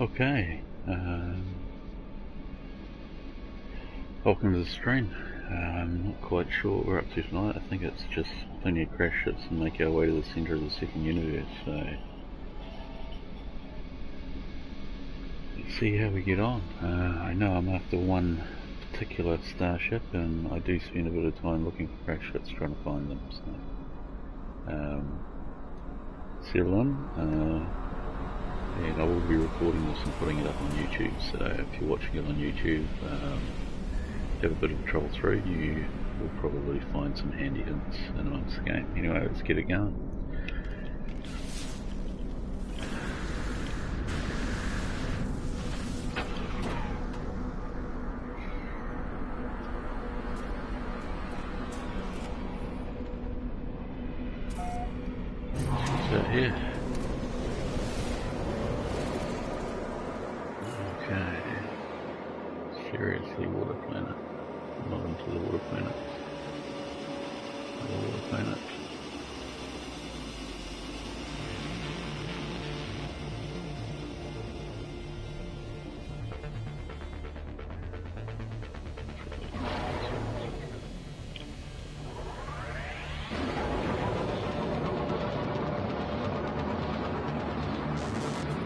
Okay, welcome to the stream. I'm not quite sure what we're up to tonight. I think it's just plenty of crash ships and make our way to the centre of the second universe, so let's see how we get on. I know I'm after one particular starship and I do spend a bit of time looking for crash ships trying to find them, so settle in. And I will be recording this and putting it up on YouTube, so if you're watching it on YouTube, have a bit of a troll through, you will probably find some handy hints in amongst the game. Anyway, let's get it going. So here. Seriously, water planet. Not into the water planet. The water planet.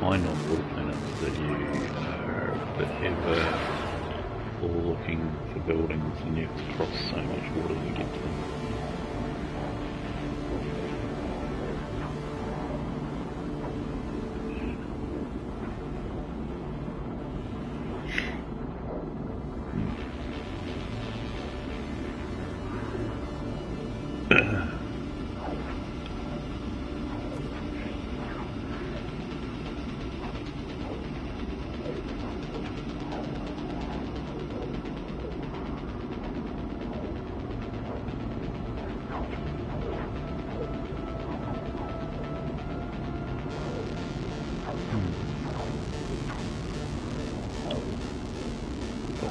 Find on water planets that you are a bit heavier or looking for buildings and you have to cross so much water to get to them.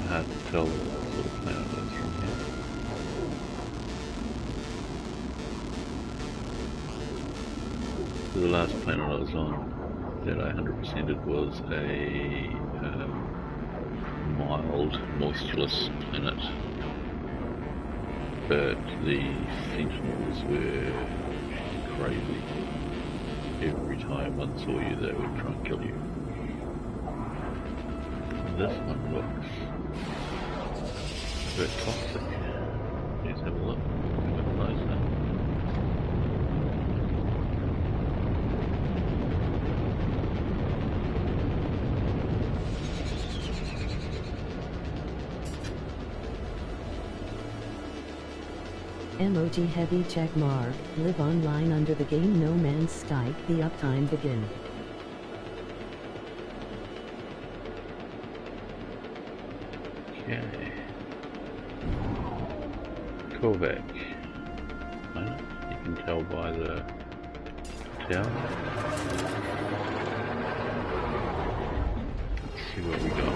Hard to tell what sort of planet it is from here. So the last planet I was on that I 100%ed was a mild, moistureless planet, but the sentinels were crazy. Every time one saw you they would try and kill you. This one looks a bit toxic. Let's have a look. A bit closer. MOG heavy check mark. Live online under the game No Man's Sky. The uptime begin. Okay. Kovac. Well, you can tell by the tower. Let's see what we got.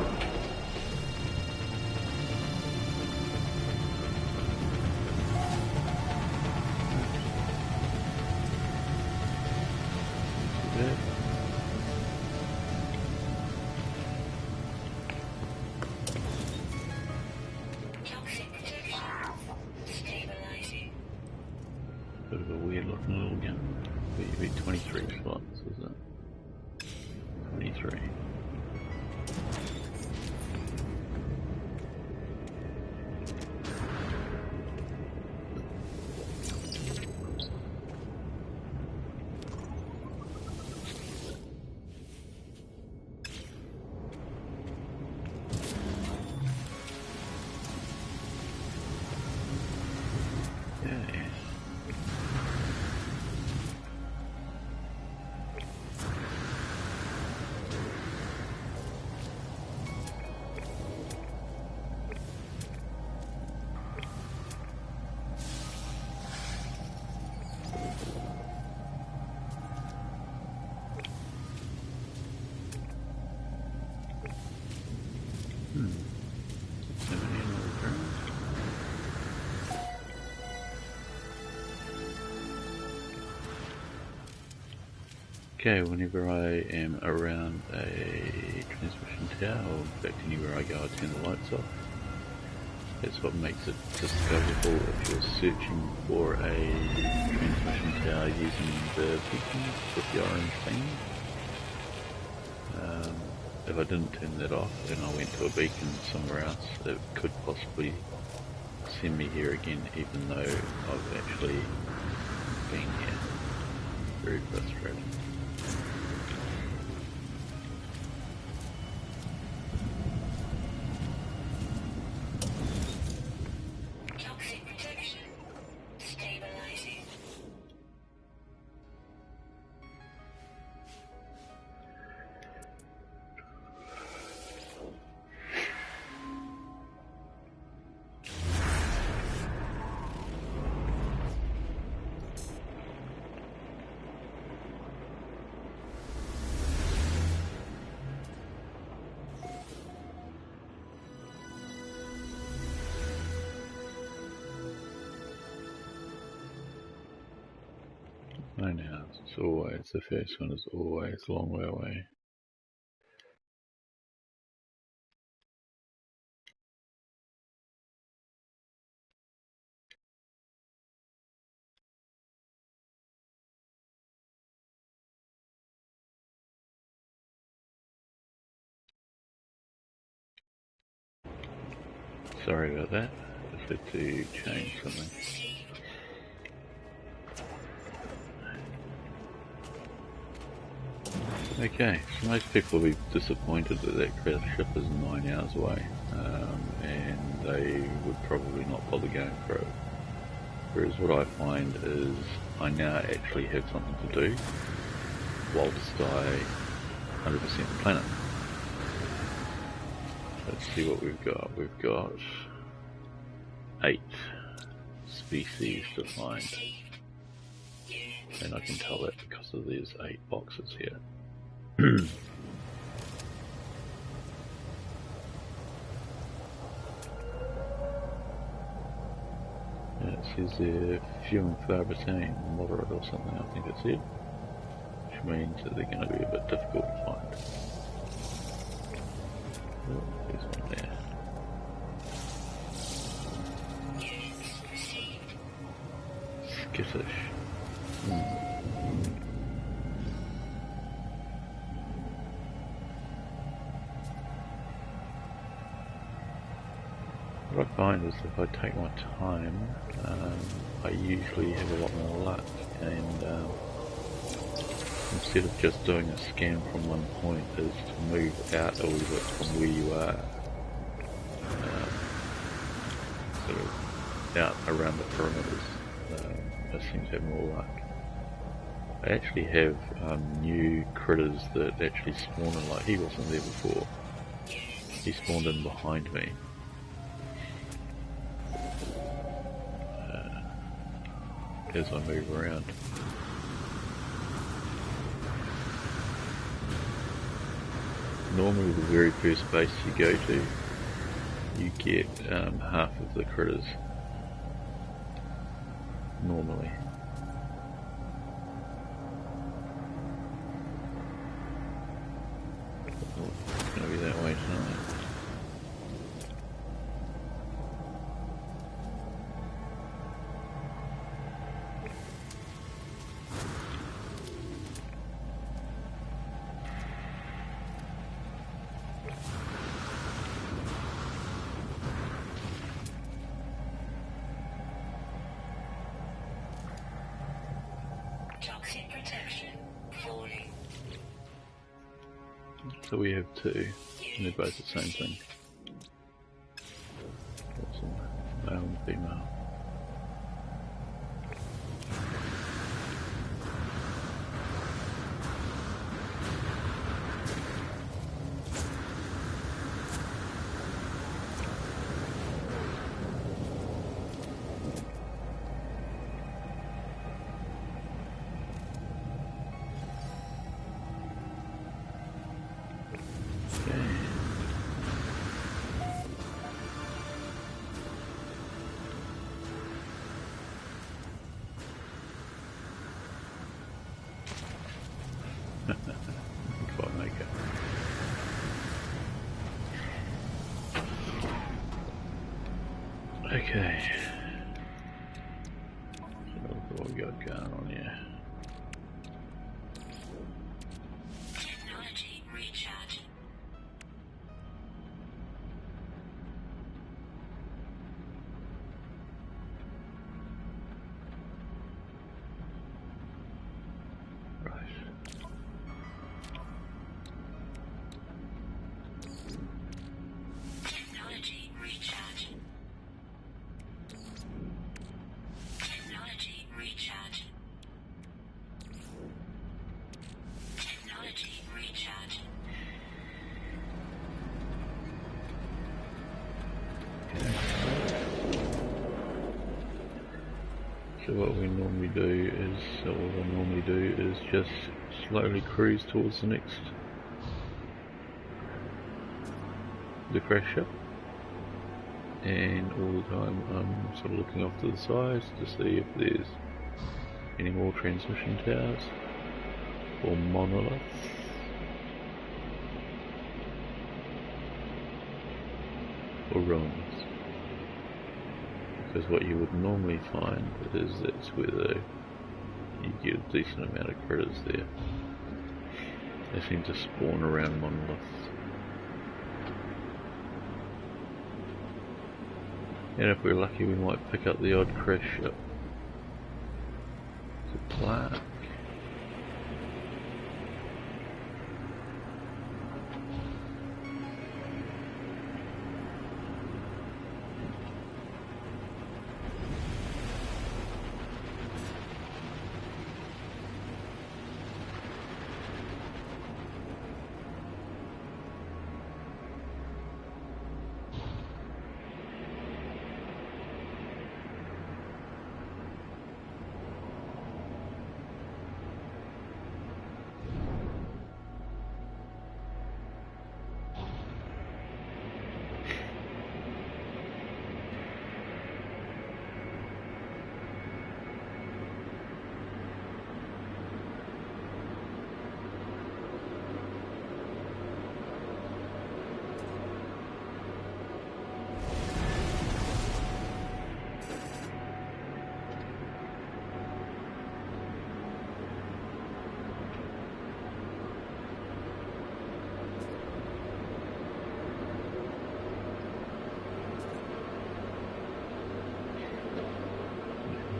Bit of a weird looking little gun. But you 23 slots, is it? 23. Okay, whenever I am around a transmission tower, or in fact anywhere I go, I turn the lights off. That's what makes it discoverable if you're searching for a transmission tower using the beacon with the orange thing. If I didn't turn that off and I went to a beacon somewhere else, it could possibly send me here again, even though I've actually been here. Very frustrating. Toxic protection. Stabilizing. Nine hours, it's always, the first one is always a long way away. Sorry about that, just had to change something. Okay, so most people will be disappointed that that crash ship is 9 hours away, and they would probably not bother going for it. Whereas what I find is I now actually have something to do whilst I 100% the planet. Let's see what we've got. We've got 8 species to find, and I can tell that because of these 8 boxes here. Yeah, it says they're few and far between, moderate or something, I think it said, which means that they're going to be a bit difficult to find. Oh, there's one there. Skittish. What I find is if I take my time, I usually have a lot more luck, and instead of just doing a scan from one point, is to move out a little bit from where you are, sort of out around the perimeters. I seem to have more luck. I actually have new critters that actually spawn in, like he wasn't there before. He spawned in behind me. As I move around. Normally the very first base you go to, you get half of the critters. Normally. Oh, it's going to be that way tonight. Toxic protection. Falling. So we have 2, and they're both the same thing. Awesome. Male and female. Okay. So look at what we got going on here. Technology recharge. Right. Technology recharge. Technology recharge. Technology recharge. So what we normally do is just slowly cruise towards the next crash ship, and all the time I'm sort of looking off to the sides to see if there's any more transmission towers or monoliths. Or ruins. Because what you would normally find is that's where you get a decent amount of critters there. They seem to spawn around monoliths. And if we're lucky we might pick up the odd crash ship. To Clark.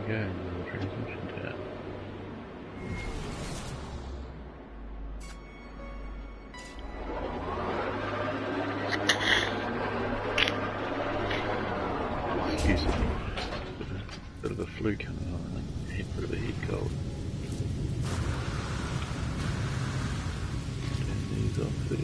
Again, the transmission tab. Excuse me. Bit of a flu coming on, I think. Bit of a head cold. Turn these off first.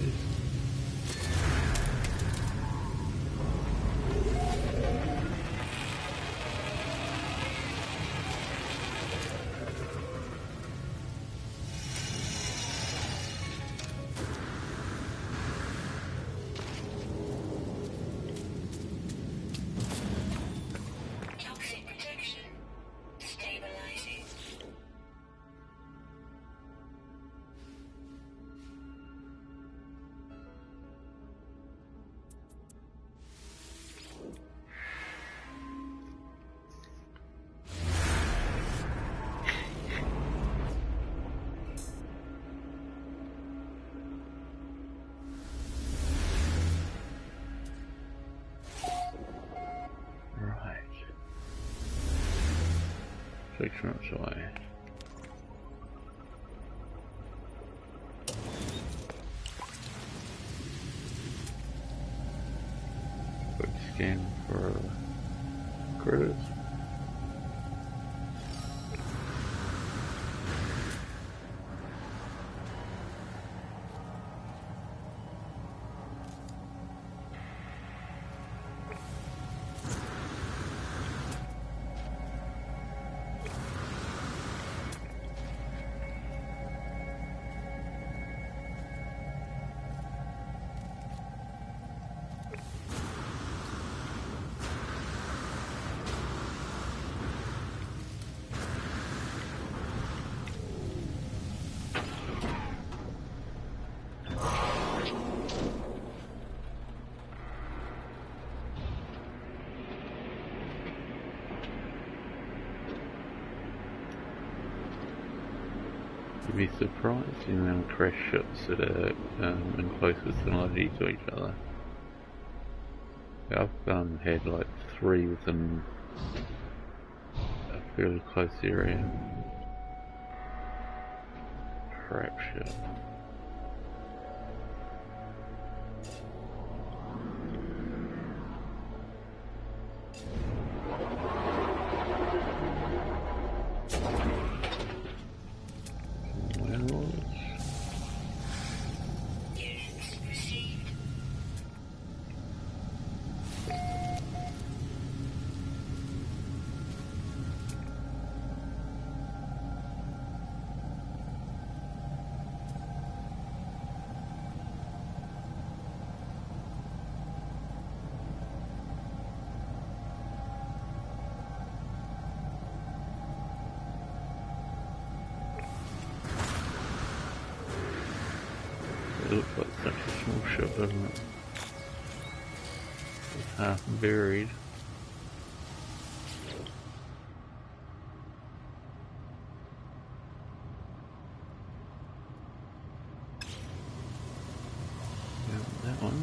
Toxic protection. Stabilizing. Right. 6 minutes away. Quick scan for critters. You'd be surprised in them crash ships that are in close vicinity to each other. I've had like 3 within a fairly close area. Crap shit. Units received. It looks like such a small ship, doesn't it? It's half buried. Yeah, that one.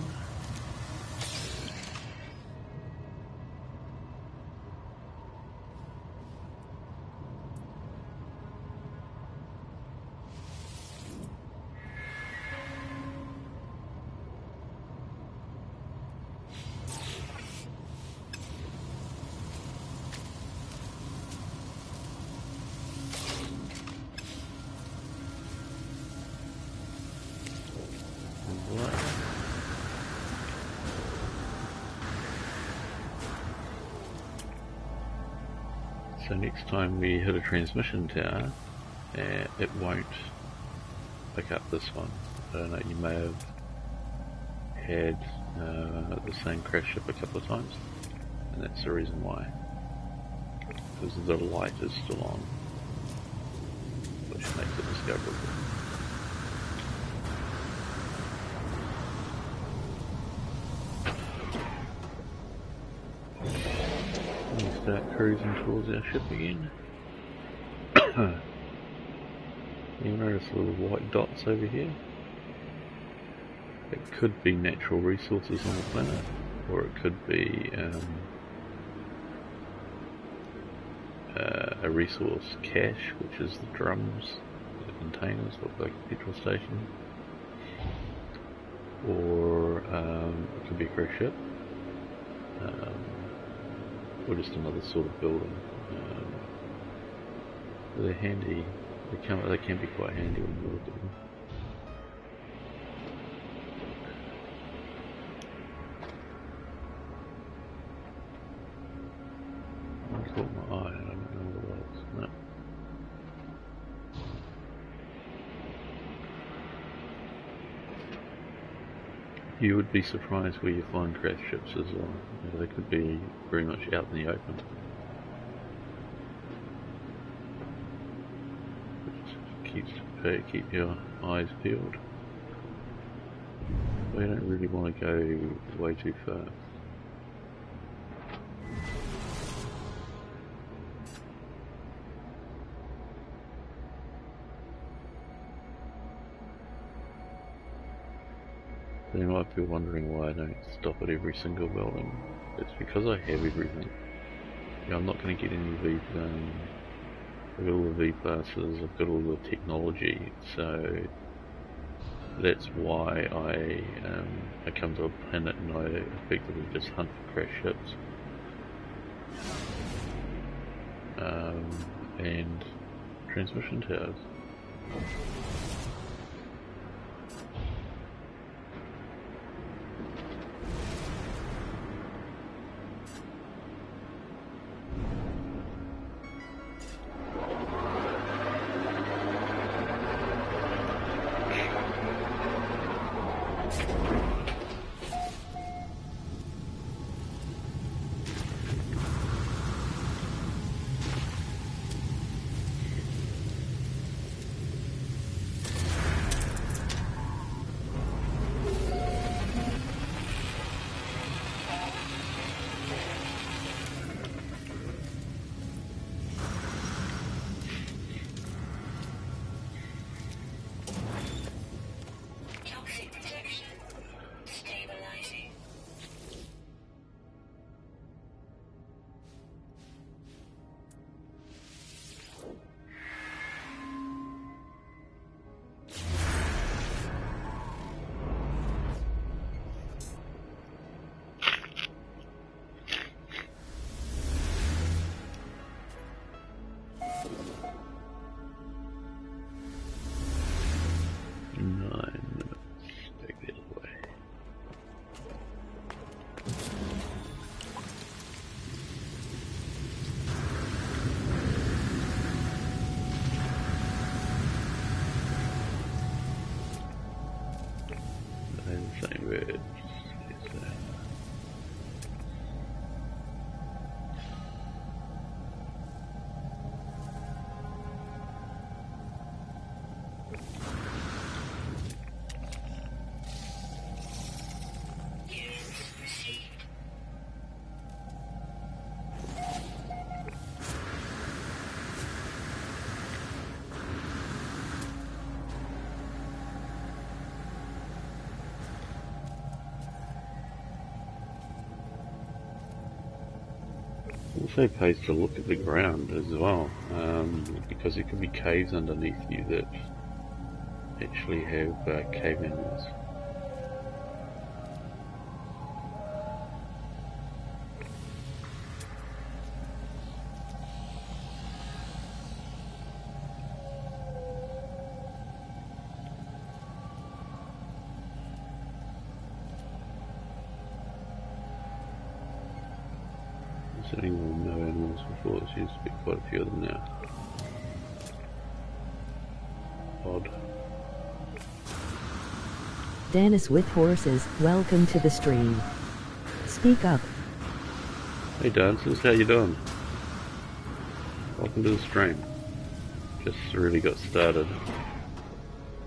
So next time we hit a transmission tower, it won't pick up this one. I don't know, you may have had the same crash ship a couple of times, and that's the reason why. Because the light is still on, which makes it discoverable. We start cruising towards our ship again. You notice little white dots over here? It could be natural resources on the planet, or it could be a resource cache, which is the drums, the containers, look like a petrol station, or it could be a cruise ship, or just another sort of building. They're handy. They can be quite handy when you look at them. I caught my eye, I don't know what it was. No. You would be surprised where you find crash ships as well. They could be very much out in the open. Keep your eyes peeled. We don't really want to go way too fast. So you might be wondering why I don't stop at every single building. It's because I have everything. You know, I'm not going to get any V. I've got all the V classes. I've got all the technology. So that's why I come to a planet and I effectively just hunt for crash ships. And transmission towers. also pays to look at the ground as well, because there could be caves underneath you that actually have cave animals. Sitting on no animals before, there seems to be quite a few of them now. Odd. Dennis with horses, welcome to the stream. Speak up. Hey dancers, how you doing? Welcome to the stream. Just really got started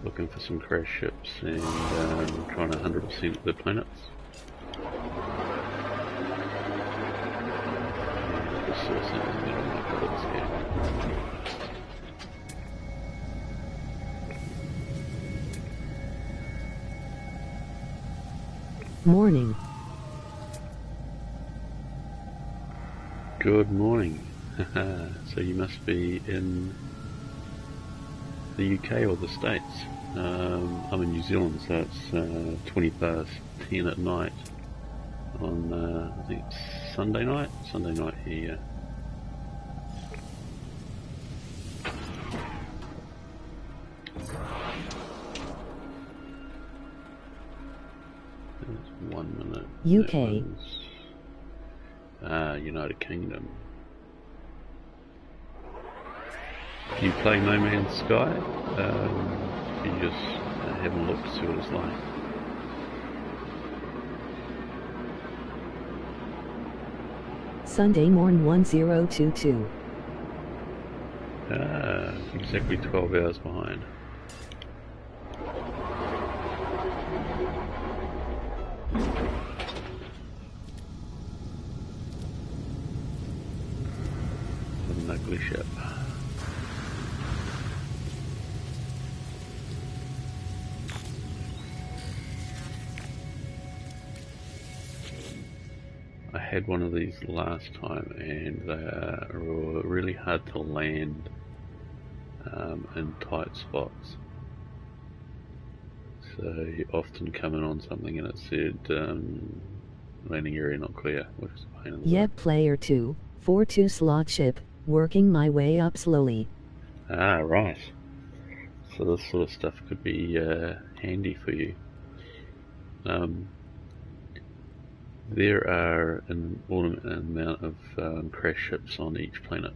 looking for some crash ships and trying to 100% the planets. Just saw something that I might be able to scan. Morning. Good morning. So you must be in the UK or the States. I'm in New Zealand, so it's 20 past 10 at night on I think it's Sunday night here. That's 1 minute. UK. United Kingdom. Do you play No Man's Sky? You just have a look to see what it's like. Sunday morn 1022. Exactly 12 hours behind. An ugly ship. I had one of these last time and they were really hard to land in tight spots. So you often come in on something and it said landing area not clear, which is a pain in the Yep, butt. player 2, 4-2 slot ship, working my way up slowly. Ah, right. So this sort of stuff could be handy for you. There are an inordinate amount of crash ships on each planet.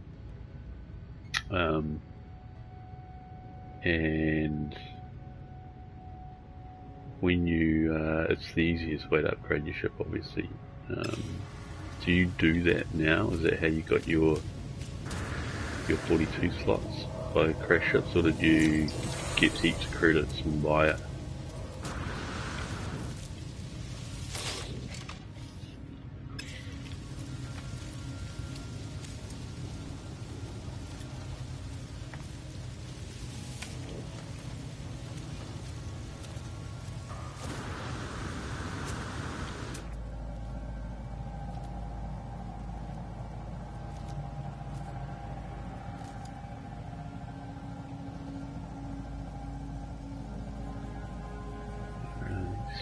And when you, it's the easiest way to upgrade your ship, obviously. Do you do that now? Is that how you got your 42 slots by crash ships, or did you get heaps of credits and buy it?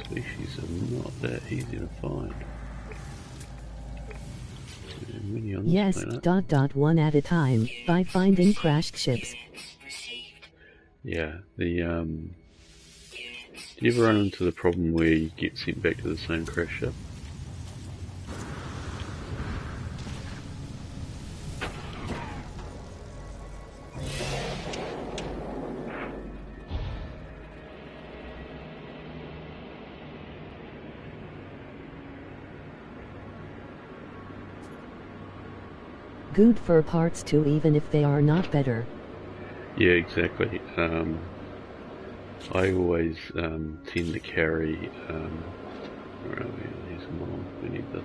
Species are not that easy to find. Many on this Yes, planet. one at a time, by finding crashed ships. Yeah, do you ever run into the problem where you get sent back to the same crash ship? Good for parts too, even if they are not better. Yeah, exactly. I always tend to carry. Where are we? Here's some more. We need this.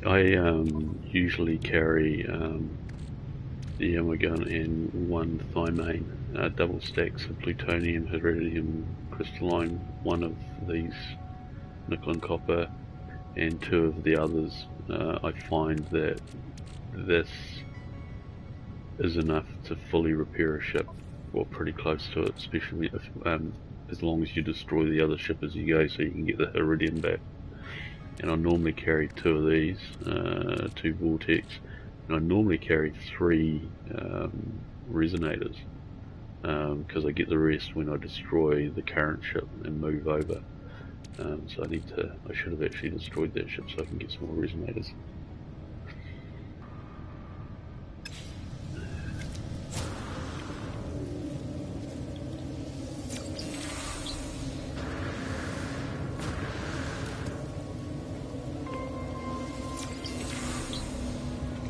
I usually carry the Amagon and 1 thymine, double stacks of plutonium, iridium, crystalline, 1 of these nickel and copper, and 2 of the others. I find that this is enough to fully repair a ship, or pretty close to it, especially if, as long as you destroy the other ship as you go, so you can get the iridium back. And I normally carry 2 of these, 2 vortex, and I normally carry 3 resonators, because I get the rest when I destroy the current ship and move over. So I should have actually destroyed that ship so I can get some more resonators.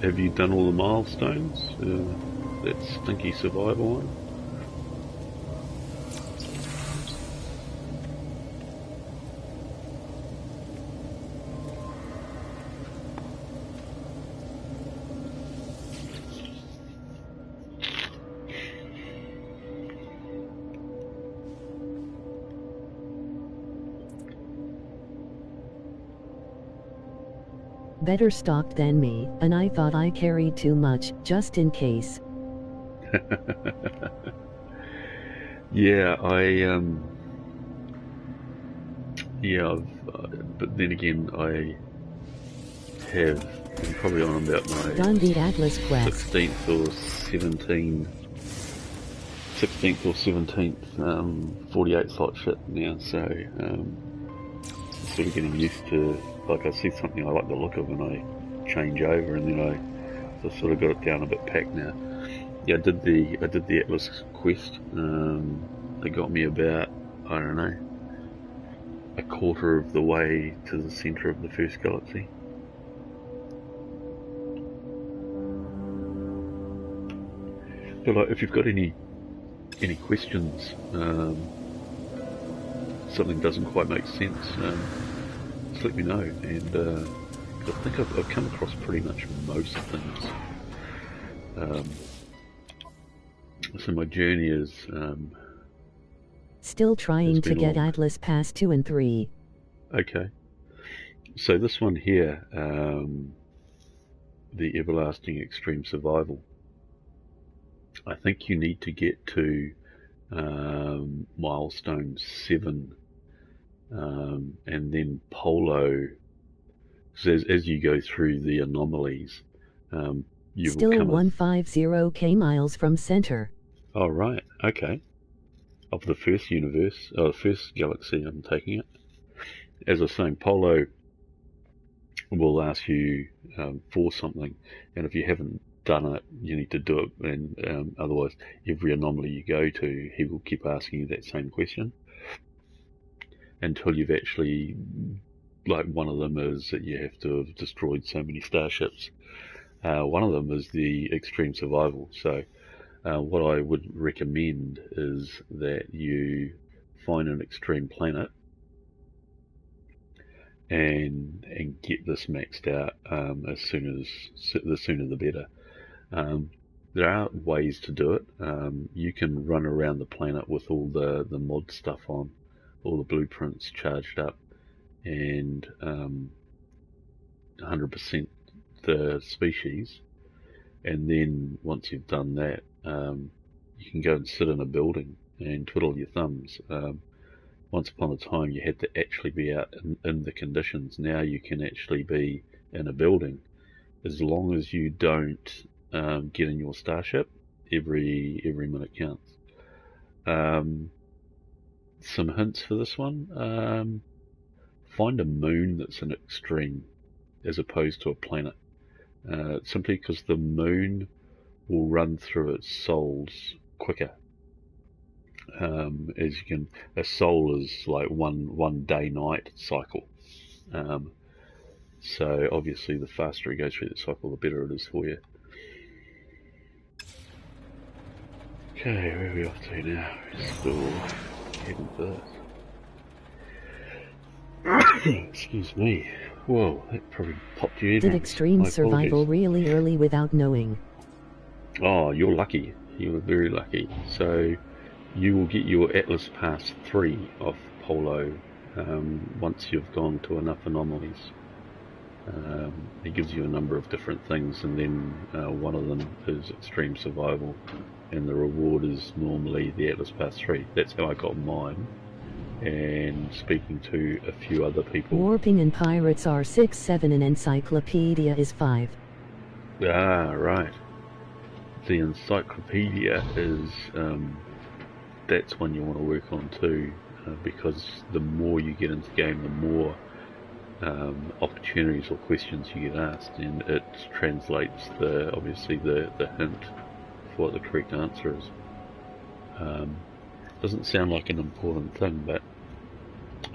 Have you done all the milestones? That stinky survival one? Better stocked than me, and I thought I carried too much, just in case. Yeah, but then again, I have, I'm probably on about my Dundee Atlas Quest. 16th or 17th 48 slot shit now, so sort of getting used to, like, I see something I like the look of and I change over, and then I sort of got it down a bit packed now. Yeah, I did the Atlas quest. They got me about, I don't know, a quarter of the way to the centre of the first galaxy. So, like, if you've got any questions, something doesn't quite make sense, just let me know. And I think I've come across pretty much most things. So my journey is still trying to get long. Atlas Pass 2 and 3. Okay. So this one here, the Everlasting Extreme Survival, I think you need to get to milestone 7, and then Polo. So as you go through the anomalies, you Still will come 150 miles from center. Oh, right, okay. Of the first universe, the first galaxy, I'm taking it. As I was saying, Polo will ask you for something, and if you haven't done it, you need to do it, and otherwise, every anomaly you go to, he will keep asking you that same question until you've actually, like, one of them is that you have to have destroyed so many starships. One of them is the extreme survival, so what I would recommend is that you find an extreme planet and get this maxed out the sooner the better. There are ways to do it. You can run around the planet with all the mod stuff on, all the blueprints charged up, and 100% the species, and then once you've done that, you can go and sit in a building and twiddle your thumbs. Once upon a time you had to actually be out in the conditions. Now you can actually be in a building, as long as you don't get in your starship. Every minute counts. Some hints for this one: find a moon that's an extreme as opposed to a planet, simply because the moon will run through its sols quicker. As you can, a sol is like one day-night cycle. So obviously the faster it goes through the cycle, the better it is for you. Okay, where are we off to now? We're still heading for that. Excuse me. Whoa, that probably popped you in. Did extreme survival really early without knowing? Oh, you're lucky. You were very lucky. So you will get your Atlas Pass 3 off Polo once you've gone to enough anomalies. It gives you a number of different things, and then one of them is Extreme Survival, and the reward is normally the Atlas Pass 3. That's how I got mine. And speaking to a few other people. Warping and pirates are 6, 7, and encyclopedia is 5. Ah, right. The encyclopedia is, that's one you want to work on too, because the more you get into the game, the more opportunities or questions you get asked, and it translates obviously the hint for what the correct answer is. Doesn't sound like an important thing, but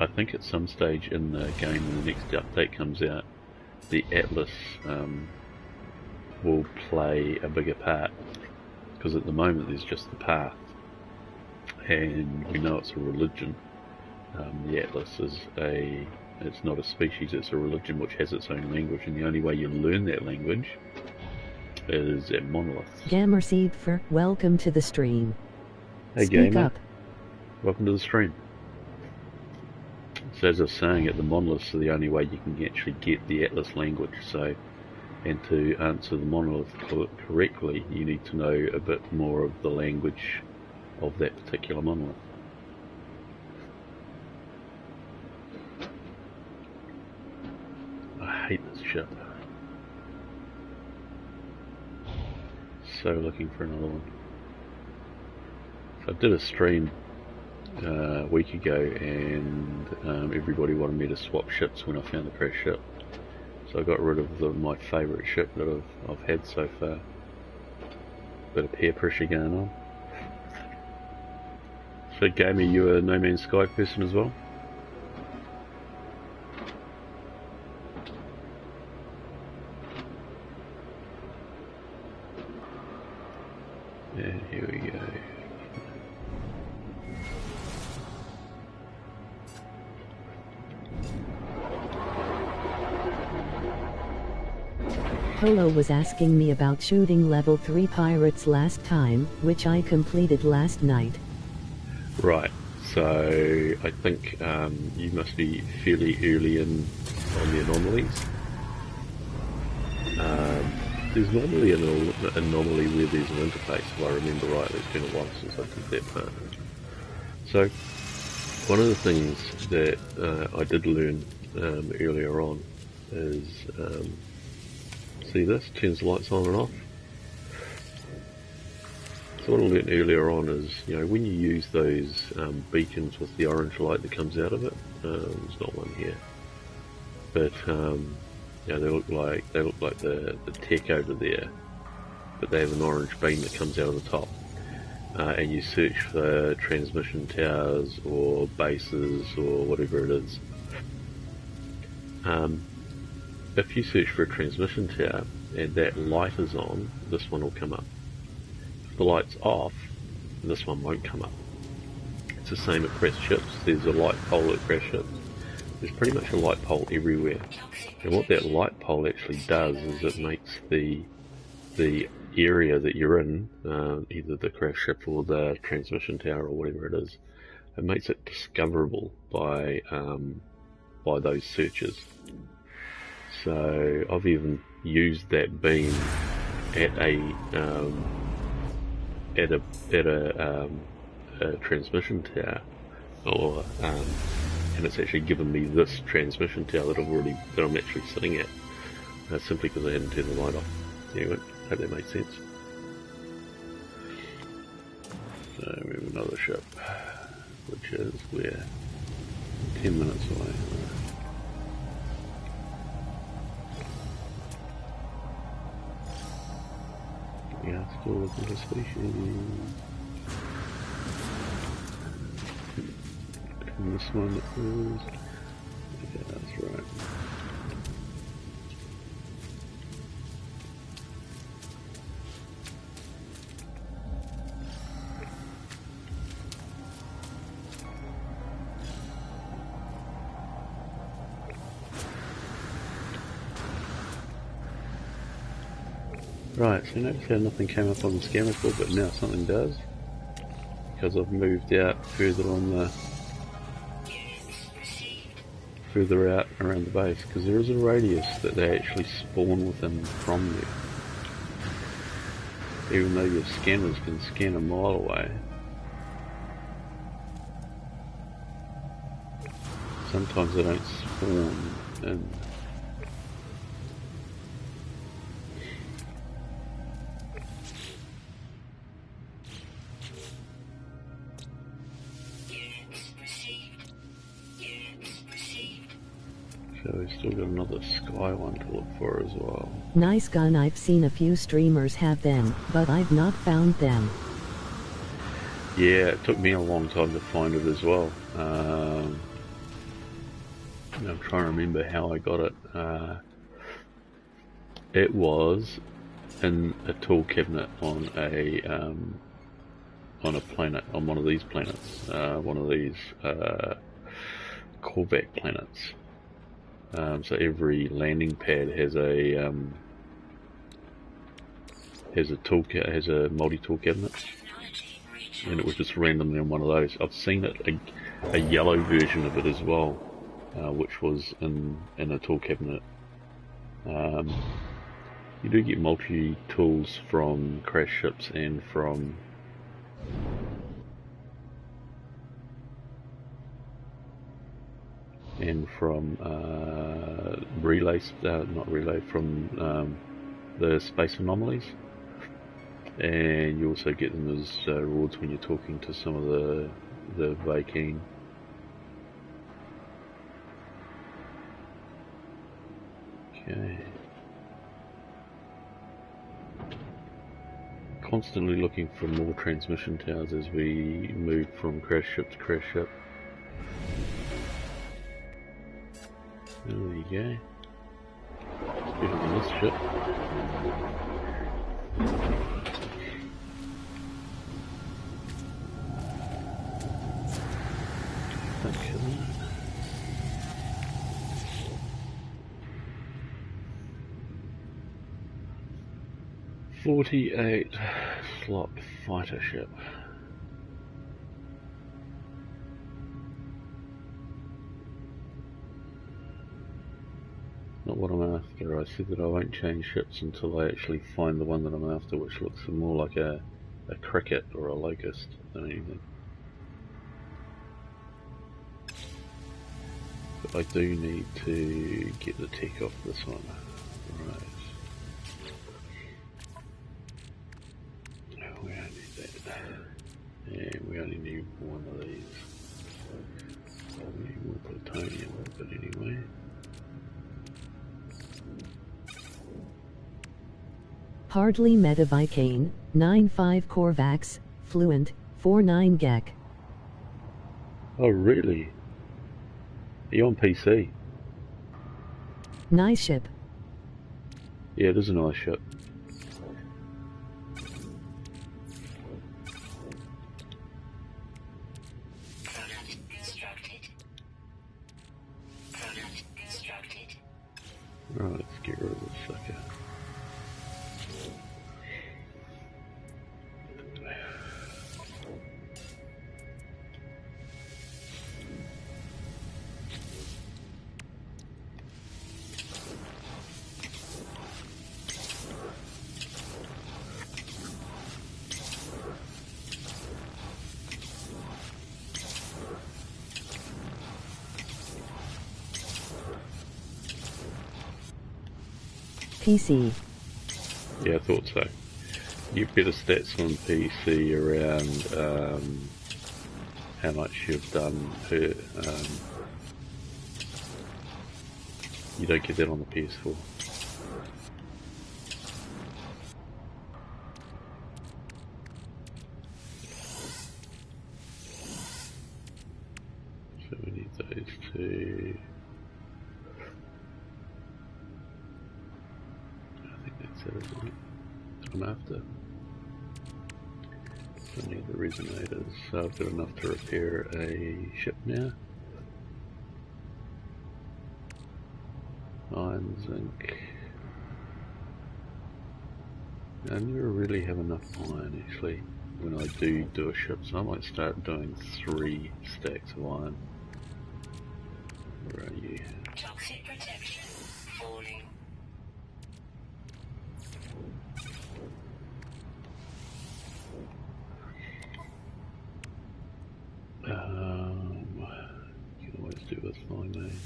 I think at some stage in the game, when the next update comes out, the Atlas will play a bigger part, because at the moment there's just the path, and we know it's a religion. The Atlas is it's not a species, it's a religion which has its own language, and the only way you learn that language is at Monoliths. Gamer Seedfer, welcome to the stream. Hey Speak gamer, up. welcome to the stream. So as I was saying, at the Monoliths are the only way you can actually get the Atlas language, and to answer the monolith correctly, you need to know a bit more of the language of that particular monolith. I hate this ship. So looking for another one. So I did a stream a week ago, and everybody wanted me to swap ships when I found the crashed ship. So I got rid of my favourite ship that I've had so far. Bit of peer pressure going on. So Gamer, you a No Man's Sky person as well? And here we go. Polo was asking me about shooting level 3 pirates last time, which I completed last night. Right, so I think you must be fairly early on the anomalies. There's normally an anomaly where there's an interface, if I remember rightly. It's been a while since I did that part. So, one of the things that I did learn earlier on is, see this? Turns the lights on and off. So what I learned earlier on is, when you use those beacons with the orange light that comes out of it, there's not one here, but they look like the tech over there, but they have an orange beam that comes out of the top, and you search for transmission towers or bases or whatever it is. If you search for a transmission tower and that light is on, this one will come up. If the light's off, this one won't come up. It's the same at crashed ships. There's a light pole at crashed ships. There's pretty much a light pole everywhere. And what that light pole actually does is it makes the area that you're in, either the crash ship or the transmission tower or whatever it is, it makes it discoverable by those searches. So I've even used that beam at a transmission tower, and it's actually given me this transmission tower that I'm actually sitting at, simply because I hadn't turned the light off. Anyway, hope that makes sense. So we have another ship, which is we're 10 minutes away. Yeah, still looking for species. And this one is... yeah, that's right. Right, so notice how nothing came up on the scan report, but now something does. Because I've moved out further on the... further out around the base, because there is a radius that they actually spawn within from you. Even though your scanners can scan a mile away. Sometimes they don't spawn in. So we've still got another sky one to look for as well. Nice gun. I've seen a few streamers have them, but I've not found them. Yeah, it took me a long time to find it as well. I'm trying to remember how I got it. It was in a tool cabinet on a planet, on one of these planets, one of these Corvac planets. So every landing pad has a multi-tool cabinet, and it was just randomly in one of those. I've seen it a yellow version of it as well, which was in a tool cabinet. You do get multi-tools from crash ships and from from the space anomalies, and you also get them as rewards when you're talking to some of the Viking. Okay. Constantly looking for more transmission towers as we move from crash ship to crash ship. There you go. Better than this ship. Okay. 48 slot fighter ship. Not what I'm after. I said that I won't change ships until I actually find the one that I'm after, which looks more like a cricket or a locust than anything. But I do need to get the tech off this one. Right. We don't need that. And we only need one of these. We need more plutonium, but anyway. Hardly met a Viking, 9.5 Corvax, Fluent, 4.9 Gek. Oh really? Are you on PC? Nice ship. Yeah, it is a nice ship. Right, let's get rid of this sucker. PC. Yeah, I thought so. You get better stats on PC around how much you've done per. You don't get that on the PS4. So we need those two. I think that's it, isn't it? That I'm after. I need the resonators, so I've got enough to repair a ship now. Iron, zinc. I never really have enough iron actually when I do a ship, so I might start doing 3 stacks of iron. Where are you? Toxic protection falling. You can always do with flying name.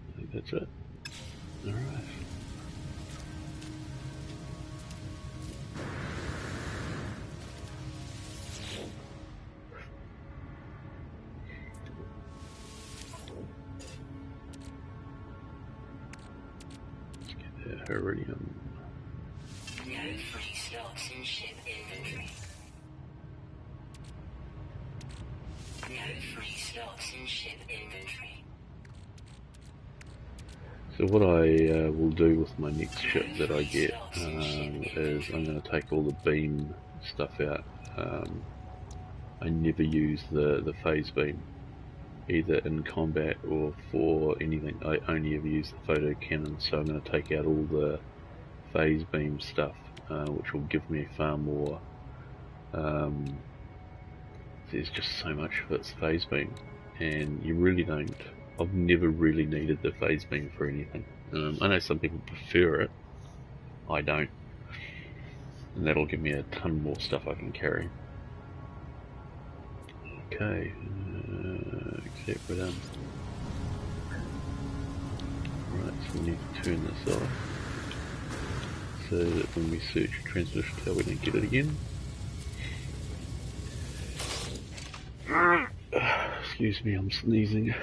I think that's it. Alright. Let's get that iridium. No free slots in ship inventory. No free slots in ship inventory. So what I will do with my next ship that I get is I'm going to take all the beam stuff out. I never use the phase beam, either in combat or for anything. I only ever use the photo cannon, so I'm going to take out all the phase beam stuff, which will give me far more. There's just so much of it's phase beam, and you really don't. I've never really needed the phase beam for anything. I know some people prefer it. I don't, and that'll give me a ton more stuff I can carry. Okay, except we're done. Right, so we need to turn this off so that when we search a transmission tower we don't get it again. Excuse me, I'm sneezing.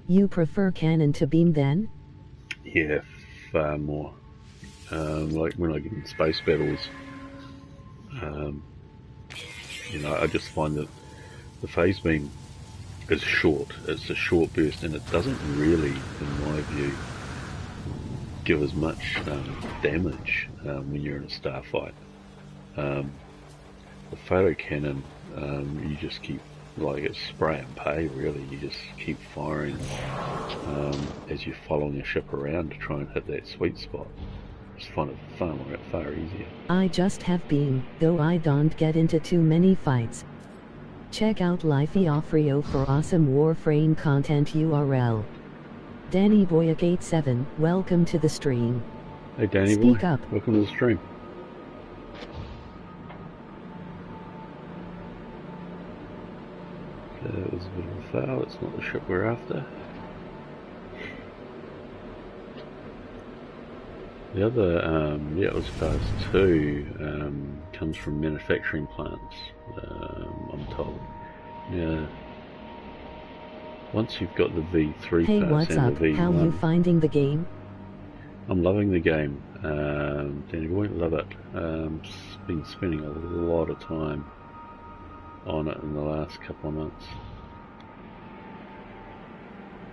You prefer cannon to beam then? Yeah, far more. Like when I get in space battles, you know, I just find that the phase beam is short. It's a short burst, and it doesn't really, in my view, give as much damage when you're in a starfight. The photo cannon, you just keep, like, it's spray and pay really. You just keep firing as you're following a ship around to try and hit that sweet spot. I just find it far easier. I just have beam, though I don't get into too many fights. Check out Lifey Offrio for awesome Warframe content URL. Danny Boyak87, welcome to the stream. Hey Danny Speak boy, up. welcome to the stream. Okay, that was a bit of a foul. It's not the ship we're after. The other Atlas Pass 2 comes from manufacturing plants, I'm told. Yeah. Once you've got the V3 Hey, pass what's and up? the V1, How you finding the game? I'm loving the game. Danny boy, love it. Been spending a lot of time on it in the last couple of months.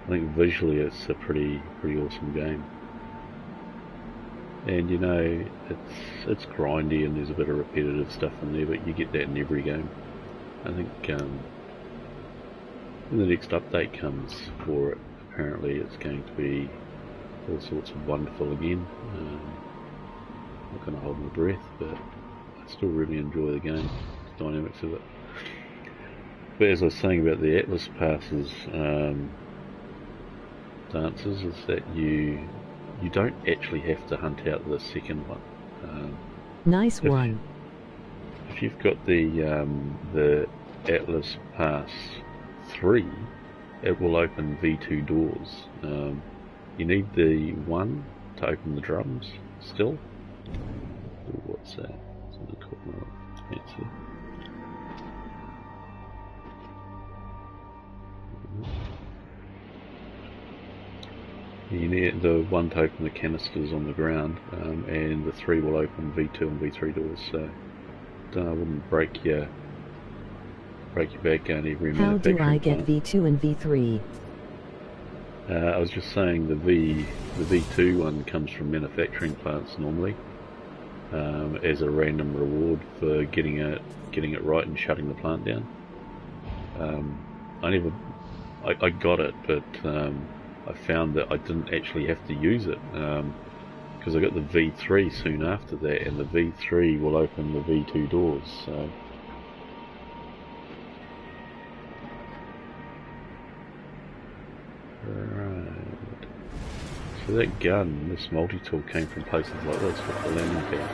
I think visually it's a pretty awesome game. And you know, it's grindy and there's a bit of repetitive stuff in there, but you get that in every game. I think when the next update comes for it, apparently it's going to be all sorts of wonderful again. I'm not going to hold my breath, but I still really enjoy the game, the dynamics of it. But as I was saying about the Atlas Passes dances, is that you don't actually have to hunt out the second one. Nice one. If you've got the Atlas Pass 3, it will open V2 doors. You need the 1 to open the drums still. Ooh, what's that? Something caught my fancy. You need the 1 to open the canisters on the ground, and the 3 will open V2 and V3 doors. So I wouldn't break your back going every How manufacturing do I get plant. V2 and V3? I was just saying the V2 one comes from manufacturing plants normally, as a random reward for getting it right and shutting the plant down. I got it, but I found that I didn't actually have to use it because I got the V3 soon after that, and the V3 will open the V2 doors. So. Right. So that gun, this multi-tool, came from places like this with the landing pad.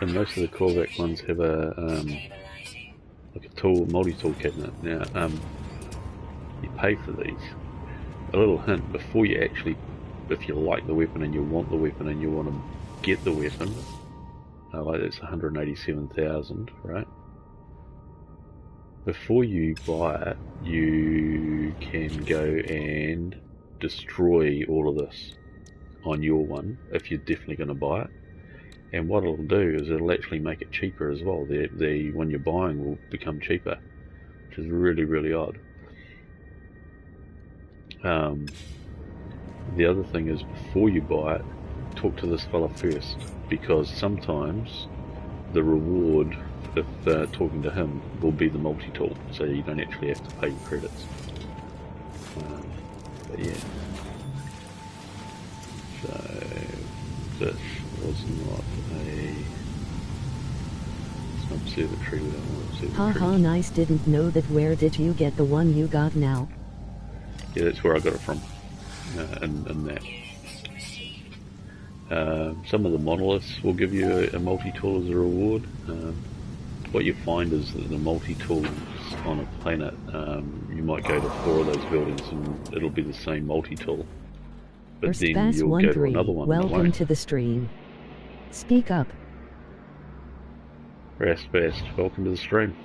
And most of the callback ones have a like a tool, multi-tool cabinet. Now, you pay for these. A little hint: before you actually, if you like the weapon and you want the weapon and you want to get the weapon, like that's 187,000, right? Before you buy it, you can go and destroy all of this on your one if you're definitely going to buy it. And what it'll do is it'll actually make it cheaper as well. The when you're buying will become cheaper, which is really, really odd. The other thing is, before you buy it, talk to this fella first, because sometimes the reward of talking to him will be the multi-tool, so you don't actually have to pay your credits. But yeah. So this was not it's an observatory. We don't want observatory. Haha, nice. Didn't know that. Where did you get the one you got now? Yeah, that's where I got it from. And that. Some of the monoliths will give you a multi-tool as a reward. What you find is that the multi-tools on a planet, you might go to 4 of those buildings and it'll be the same multi-tool. But then you'll go to another one. Welcome to the stream. Speak up. Rasbast, welcome to the stream.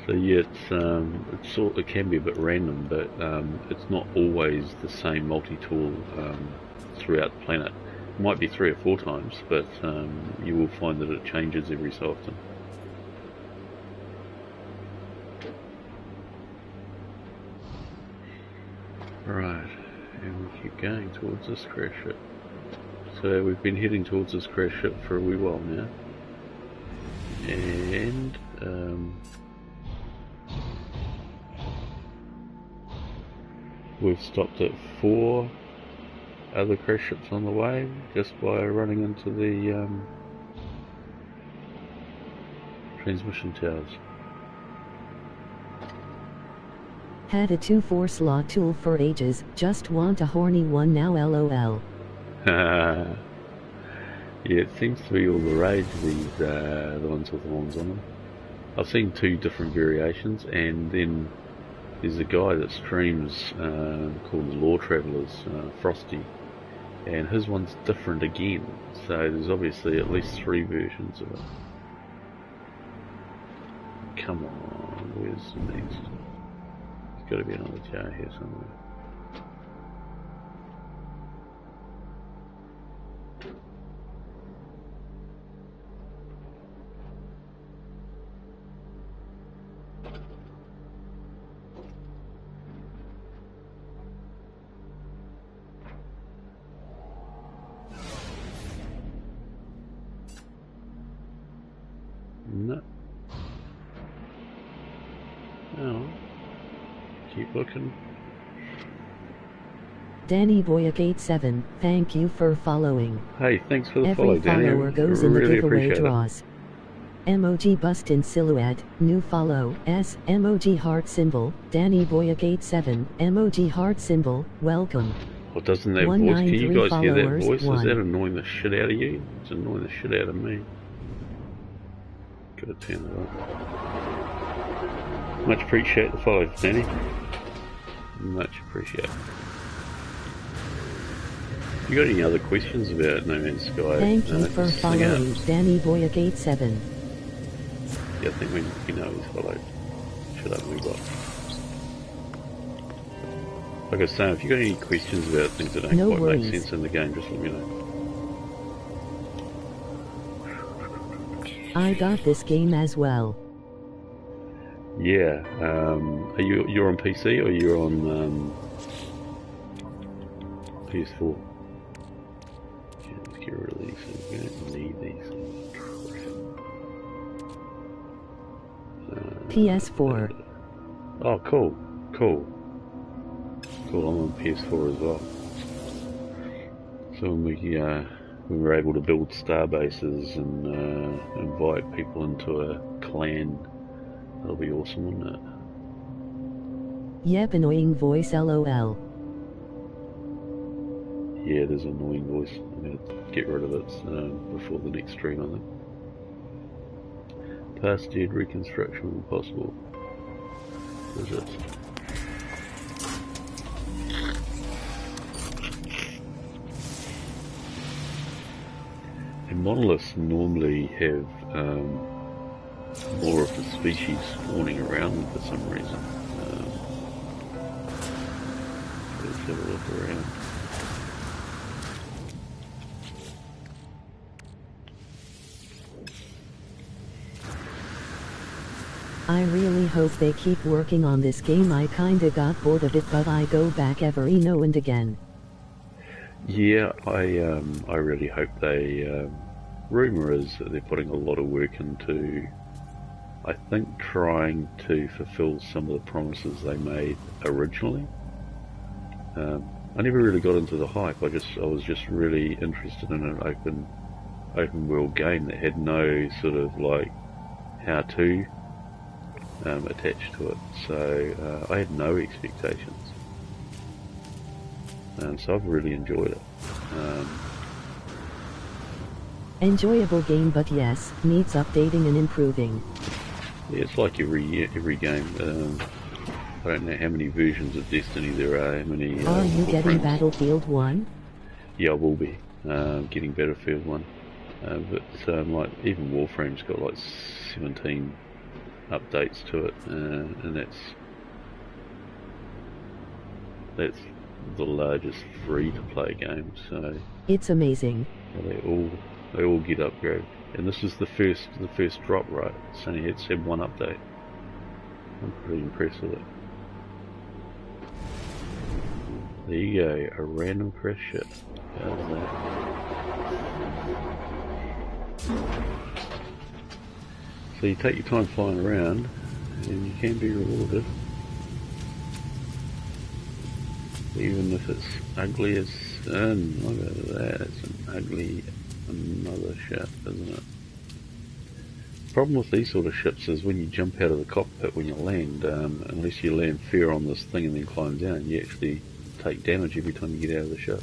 So yeah, it can be a bit random, but it's not always the same multi-tool throughout the planet. It might be 3 or 4 times, but you will find that it changes every so often. Right, and we keep going towards this crash ship. So we've been heading towards this crash ship for a wee while now, and we've stopped at 4 other crash ships on the way just by running into the transmission towers. Had a 2-4 slot tool for ages, just want a horny one now, lol. Yeah, it seems to be all the rage, these the ones with horns on them. I've seen 2 different variations, and then there's a guy that streams called Law Travellers, Frosty, and his one's different again, so there's obviously at least 3 versions of it. Come on, where's the next? There's got to be another tower here somewhere. No. Oh. Keep looking. Danny Boyagate7, thank you for following. Hey, thanks for the Every follow, Danny. follower goes in Really the giveaway appreciate draws. Emoji bust in silhouette, new follow, S, emoji heart symbol, Danny Boyagate7, emoji heart symbol, welcome. Well, doesn't that voice, can you guys hear that voice? Is that annoying the shit out of you? It's annoying the shit out of me. Gotta turn it off. Much appreciate the follow, Danny. Much appreciate. You got any other questions about No Man's Sky? Thank you for following, Danny Boyagate7. Yeah, I think we know he's followed. Shut up, we got. Like I was saying, if you got any questions about things that don't quite make sense in the game, just let me know. I got this game as well. Yeah. Are you're on PC or you're on PS4? Okay, let's get rid of these things. We don't need these things. PS4. Oh, cool. Cool. Cool, I'm on PS4 as well. So when we were able to build star bases and invite people into a clan, that'll be awesome, wouldn't it? Yep, annoying voice LOL. Yeah, there's an annoying voice. I'm going to get rid of it before the next stream, I think. Past dead reconstruction when possible. What is it? And monoliths normally have more of the species spawning around them for some reason. Let's have a look around. I really hope they keep working on this game. I kinda got bored of it, but I go back every now and again. Yeah, I really hope they. Rumor is that they're putting a lot of work into, I think, trying to fulfill some of the promises they made originally. I never really got into the hype. I was just really interested in an open world game that had no sort of like how to attached to it. So I had no expectations. So I've really enjoyed it. Enjoyable game, but yes, needs updating and improving. Yeah, it's like every game. I don't know how many versions of Destiny there are. How many? Are you getting Warframes. Battlefield 1? Yeah, I will be getting Battlefield 1. But like even Warframe's got like 17 updates to it, and that's the largest free-to-play game. So It's amazing. they all get upgraded. And this is the first drop, right? It's only had one update. I'm pretty impressed with it. There you go, a random crash ship. How's that? So you take your time flying around, and you can be rewarded. Even if it's ugly as sin. Look at that, it's an ugly mother ship, isn't it? The problem with these sort of ships is when you jump out of the cockpit when you land, unless you land fair on this thing and then climb down, you actually take damage every time you get out of the ship.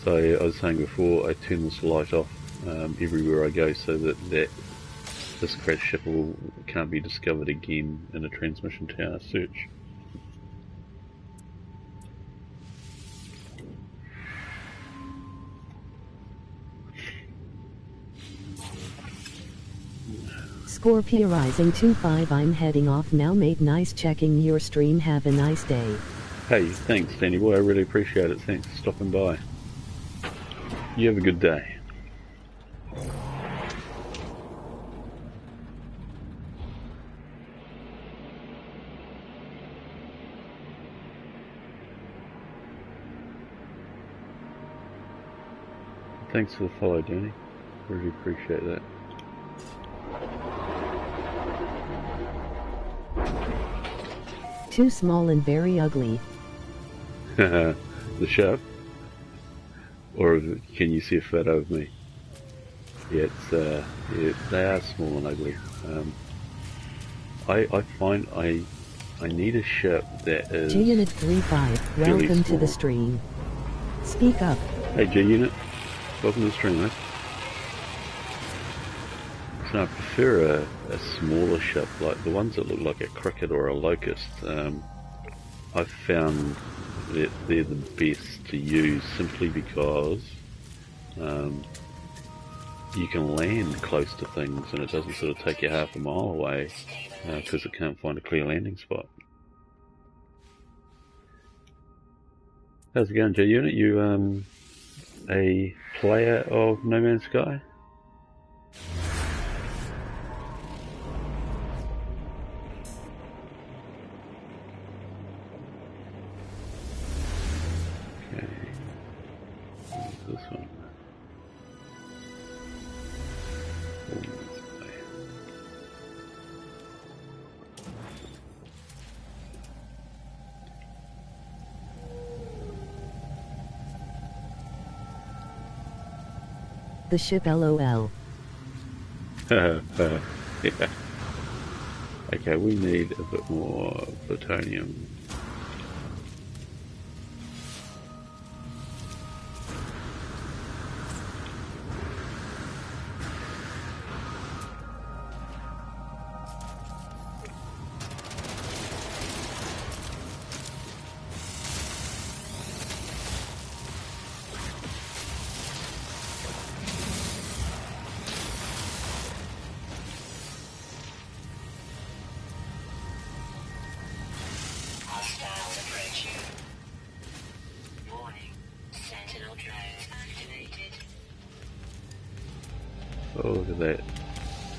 So I was saying before, I turn this light off everywhere I go so that this crash ship can't be discovered again in a transmission tower search. Scorpio Rising 25, I'm heading off now, mate. Nice checking your stream. Have a nice day. Hey, thanks Danny boy, I really appreciate it. Thanks for stopping by. You have a good day. Thanks for the follow, Danny. Really appreciate that. Too small and very ugly. The ship? Or can you see a photo of me? Yeah, yeah, they are small and ugly. I find I need a ship that is... G-Unit 35, really welcome to the small. stream. Speak up. Hey G-Unit, welcome to the stream, mate. So I prefer a smaller ship, like the ones that look like a cricket or a locust. I've found that they're the best to use simply because you can land close to things and it doesn't sort of take you half a mile away because it can't find a clear landing spot. How's it going, G-Unit? You a player of No Man's Sky? Okay. What's this one? The ship LOL. Yeah. Okay, we need a bit more plutonium. Hostiles approaching. Warning. Sentinel drone activated. Oh, look at that.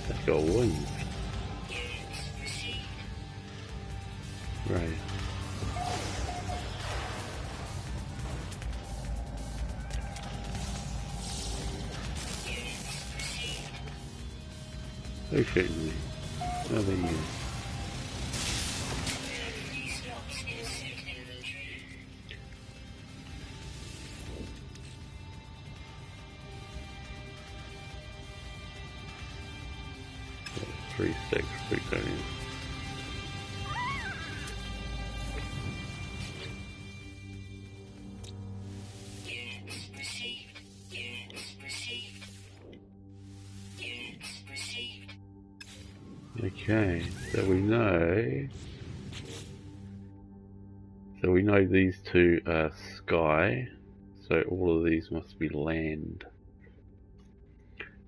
That's got wings. Units received. Right. Units received. Who's shooting me? Oh, there you go. Restocks in suit inventory. 3-6 plutonium. Units received. Units received. Units received. Okay, so we know. So we know these two are sky. So all of these must be land.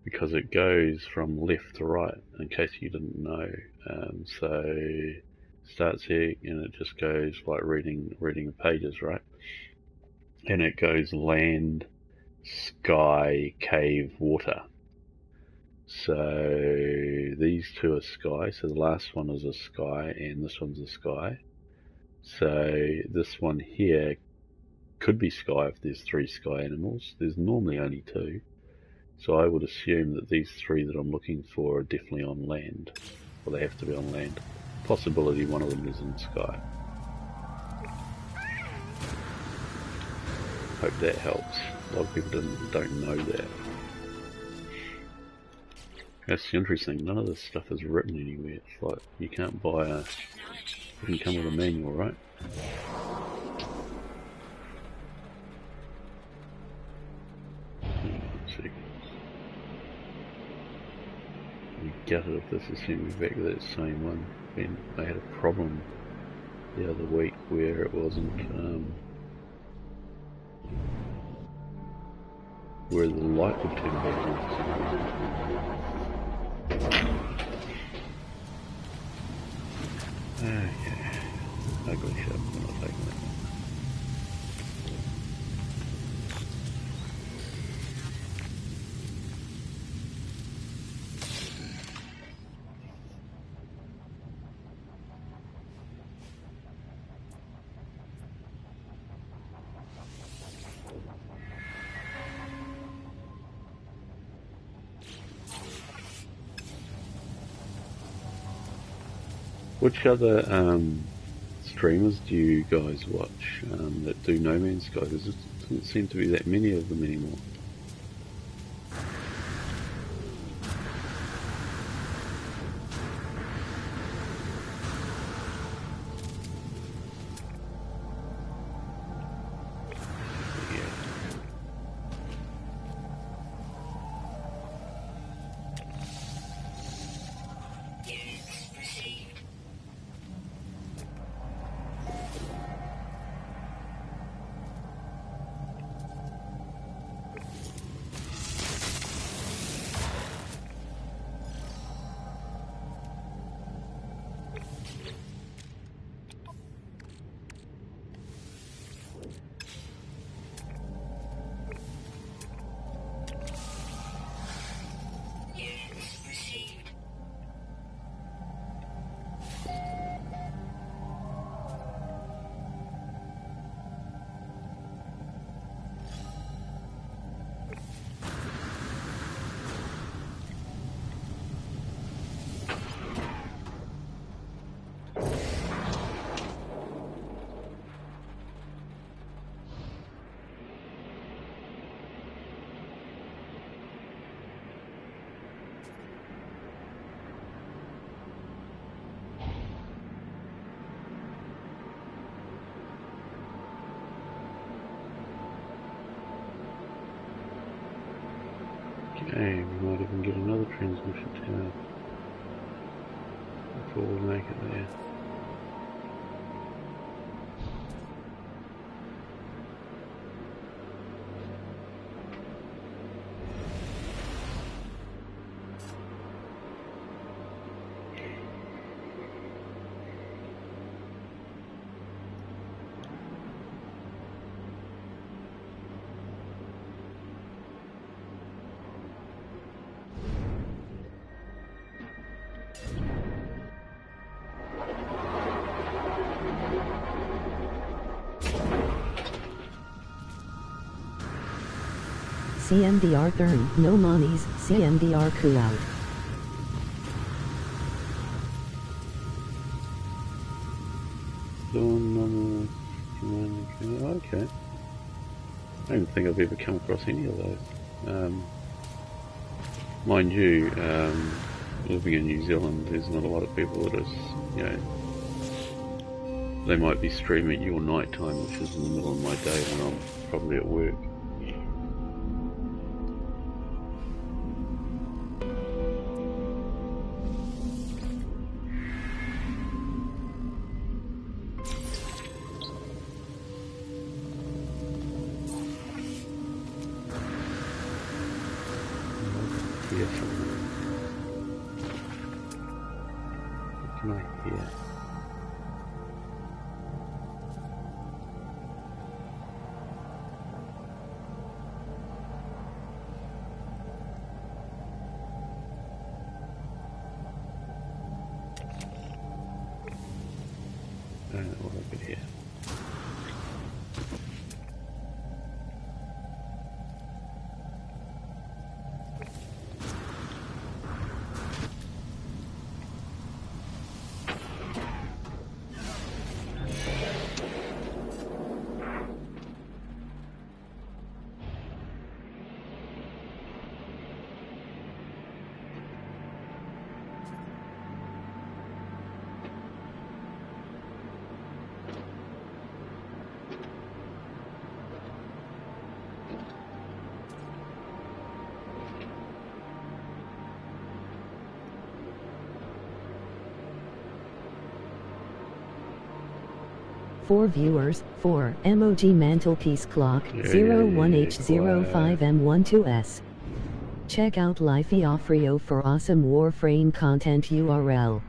Because it goes from left to right, in case you didn't know. So starts here and it just goes like reading the pages, right? And it goes land, sky, cave, water. So these two are sky. So the last one is a sky and this one's a sky. So this one here could be sky if there's 3 sky animals. There's normally only 2. So I would assume that these 3 that I'm looking for are definitely on land. Well, they have to be on land. Possibility one of them is in sky. Hope that helps. A lot of people don't know that. That's interesting. None of this stuff is written anywhere. It's like you can't buy a... It can come with a manual, right? Let's see. I'm gutted if this is sent me back to that same one. And I had a problem the other week where it wasn't where the light would turn back on. Okay. Ugly shit. I'm not taking that. Which other streamers do you guys watch that do No Man's Sky? There doesn't seem to be that many of them anymore. Units received. Okay, we might even get another transmission tower before we make it there. CMDR Thurn, no monies, CMDR coup out. Okay. I don't think I've ever come across any of those. Mind you, living in New Zealand, there's not a lot of people that is, you know, they might be streaming at your night time, which is in the middle of my day when I'm probably at work. For viewers, 4 MOG Mantelpiece Clock, 01H05M12S. Check out Lifey Offrio for awesome Warframe content URL.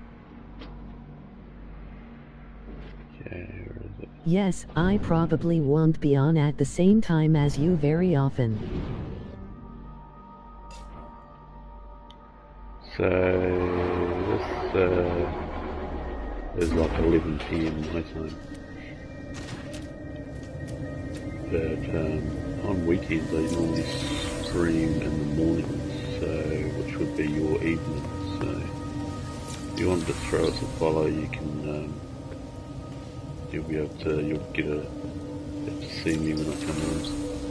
Okay, where is it? Yes, I probably won't be on at the same time as you very often. So, this is like 11 PM my time. But on weekends I normally stream in the mornings, so which would be your evening. So if you wanted to throw us a follow, you can. You'll be able to. You'll get to see me when I come on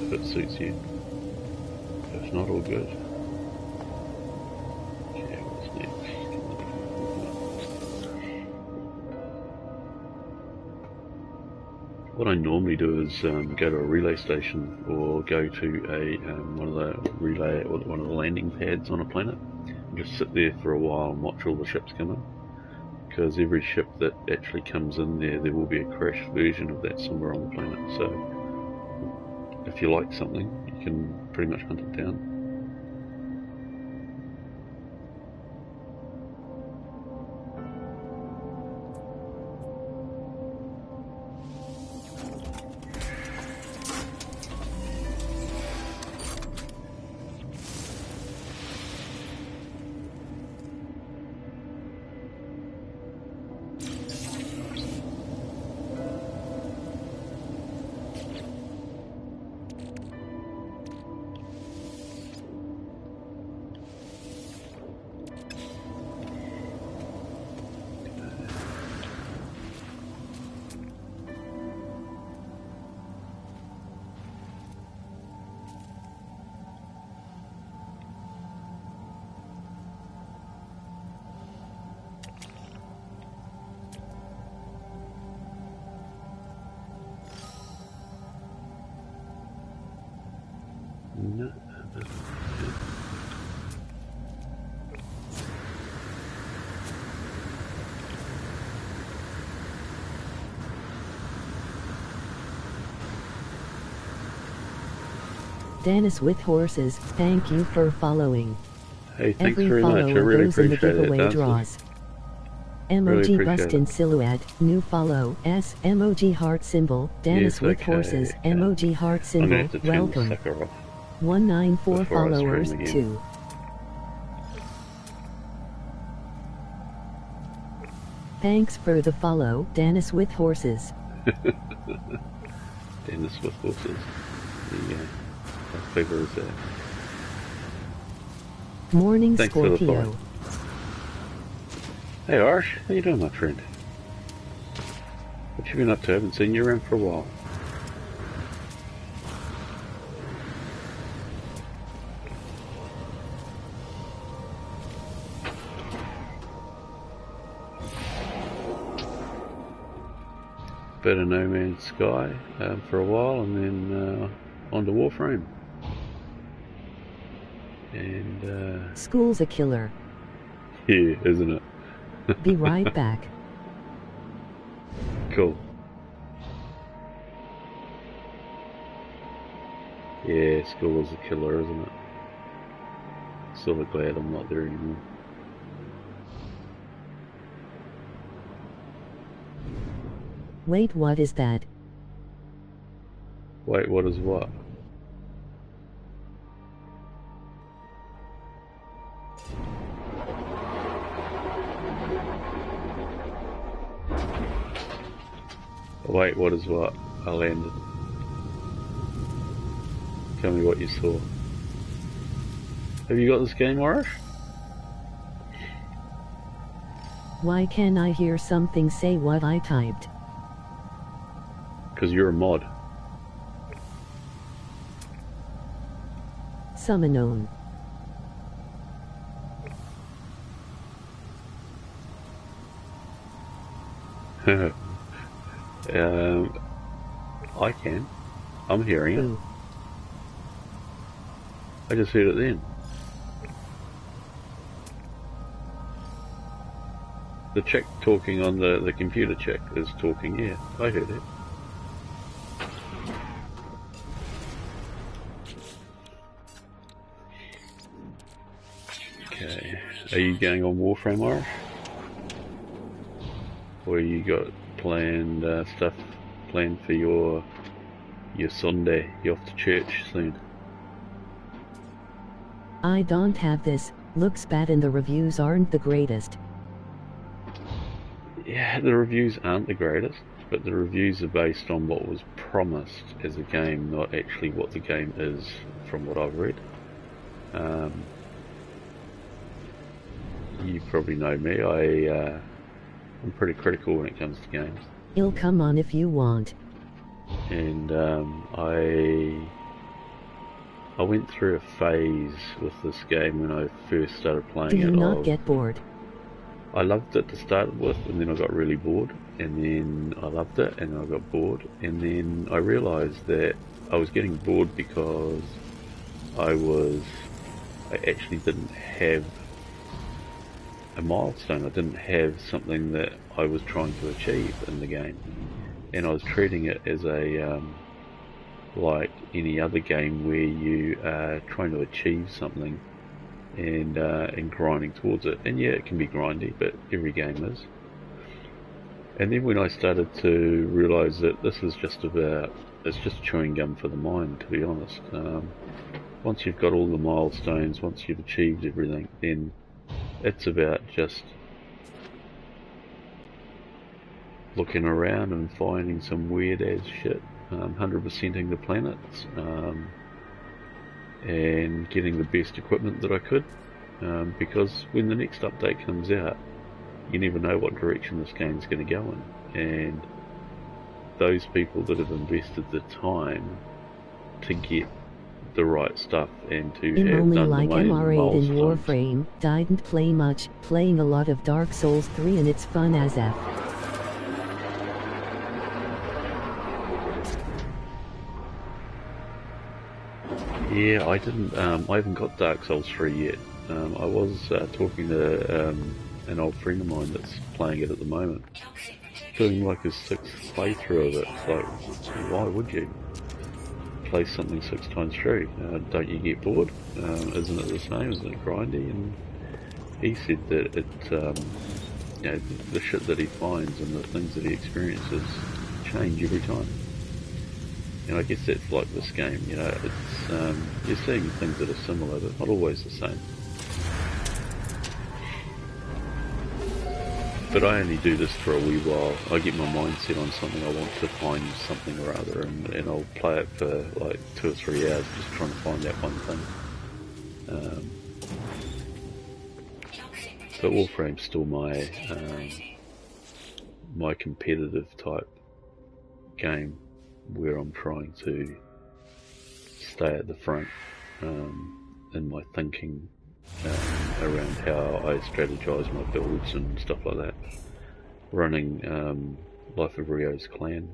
if it suits you. If not, all good. Okay, what's next? What I normally do is go to a relay station or go to a one of the relay or one of the landing pads on a planet and just sit there for a while and watch all the ships come in. Because every ship that actually comes in there will be a crashed version of that somewhere on the planet. So if you like something, you can pretty much hunt it down. No, Dennis with horses, thank you for following. Hey, thanks Every very much. I follower really goes in the appreciate it, giveaway Dancer. draws. Really Emoji appreciate bust in it. silhouette, new follow, S, emoji heart symbol, Dennis Yes, with okay, horses, okay. emoji heart I'm symbol, gonna have to turn welcome. the sucker off 194 before I stream followers, again. 2. Thanks for the follow, Dennis with horses. Dennis with horses. There you go. How clever is that? Morning Thanks for the Scorpio. follow. Hey Irish, how you doing, my friend? What you been up to? I haven't seen you around for a while. Bit of No Man's Sky for a while, and then on to Warframe. And School's a killer. yeah, isn't it? Be right back. Cool. Yeah, school is a killer, isn't it? Sort of glad I'm not there anymore. Wait, what is that? Wait, what is what? Wait, what is what? I landed. Tell me what you saw. Have you got this game, Irish? Why can't I hear something say what I typed? Because you're a mod. Summonon. I can. I'm hearing it. Ooh. I just heard it then. The chick talking on the computer chick is talking, yeah, I heard it. Okay, are you going on Warframe, Irish? Or you got planned stuff planned for your Sunday? You off to church soon? I don't have this, looks bad and the reviews aren't the greatest. Yeah, the reviews aren't the greatest, but the reviews are based on what was promised as a game, not actually what the game is, from what I've read. You probably know me, I'm pretty critical when it comes to games. You'll come on if you want. And I went through a phase with this game when I first started playing Do it. you not get bored? I loved it to start with, and then I got really bored, and then I loved it, and I got bored, and then I realised that I was getting bored because I actually didn't have a milestone. I didn't have something that I was trying to achieve in the game, and I was treating it as a like any other game where you are trying to achieve something and grinding towards it. And yeah, it can be grindy, but every game is. And then when I started to realise that this is just it's just chewing gum for the mind, to be honest. Once you've got all the milestones, once you've achieved everything, then it's about just looking around and finding some weird ass shit, 100%ing the planets, and getting the best equipment that I could, because when the next update comes out, you never know what direction this game's going to go in, and those people that have invested the time to get the right stuff and to I'm have only done like the main MR8 in milestones. Warframe, didn't play much, playing a lot of Dark Souls 3 and it's fun as F. Yeah, I haven't got Dark Souls 3 yet. I was talking to an old friend of mine that's playing it at the moment, doing like his 6th playthrough of it. It's like, why would you? If play something 6 times through? Don't you get bored? Isn't it the same? Isn't it grindy? And he said that it, you know, the shit that he finds and the things that he experiences change every time. And I guess that's like this game, you know, it's, you're seeing things that are similar, but not always the same. But I only do this for a wee while. I get my mind set on something, I want to find something or other, and I'll play it for like 2 or 3 hours just trying to find that one thing. But Warframe's still my my competitive type game, where I'm trying to stay at the front in my thinking around how I strategize my builds and stuff like that. Running Life of Rio's clan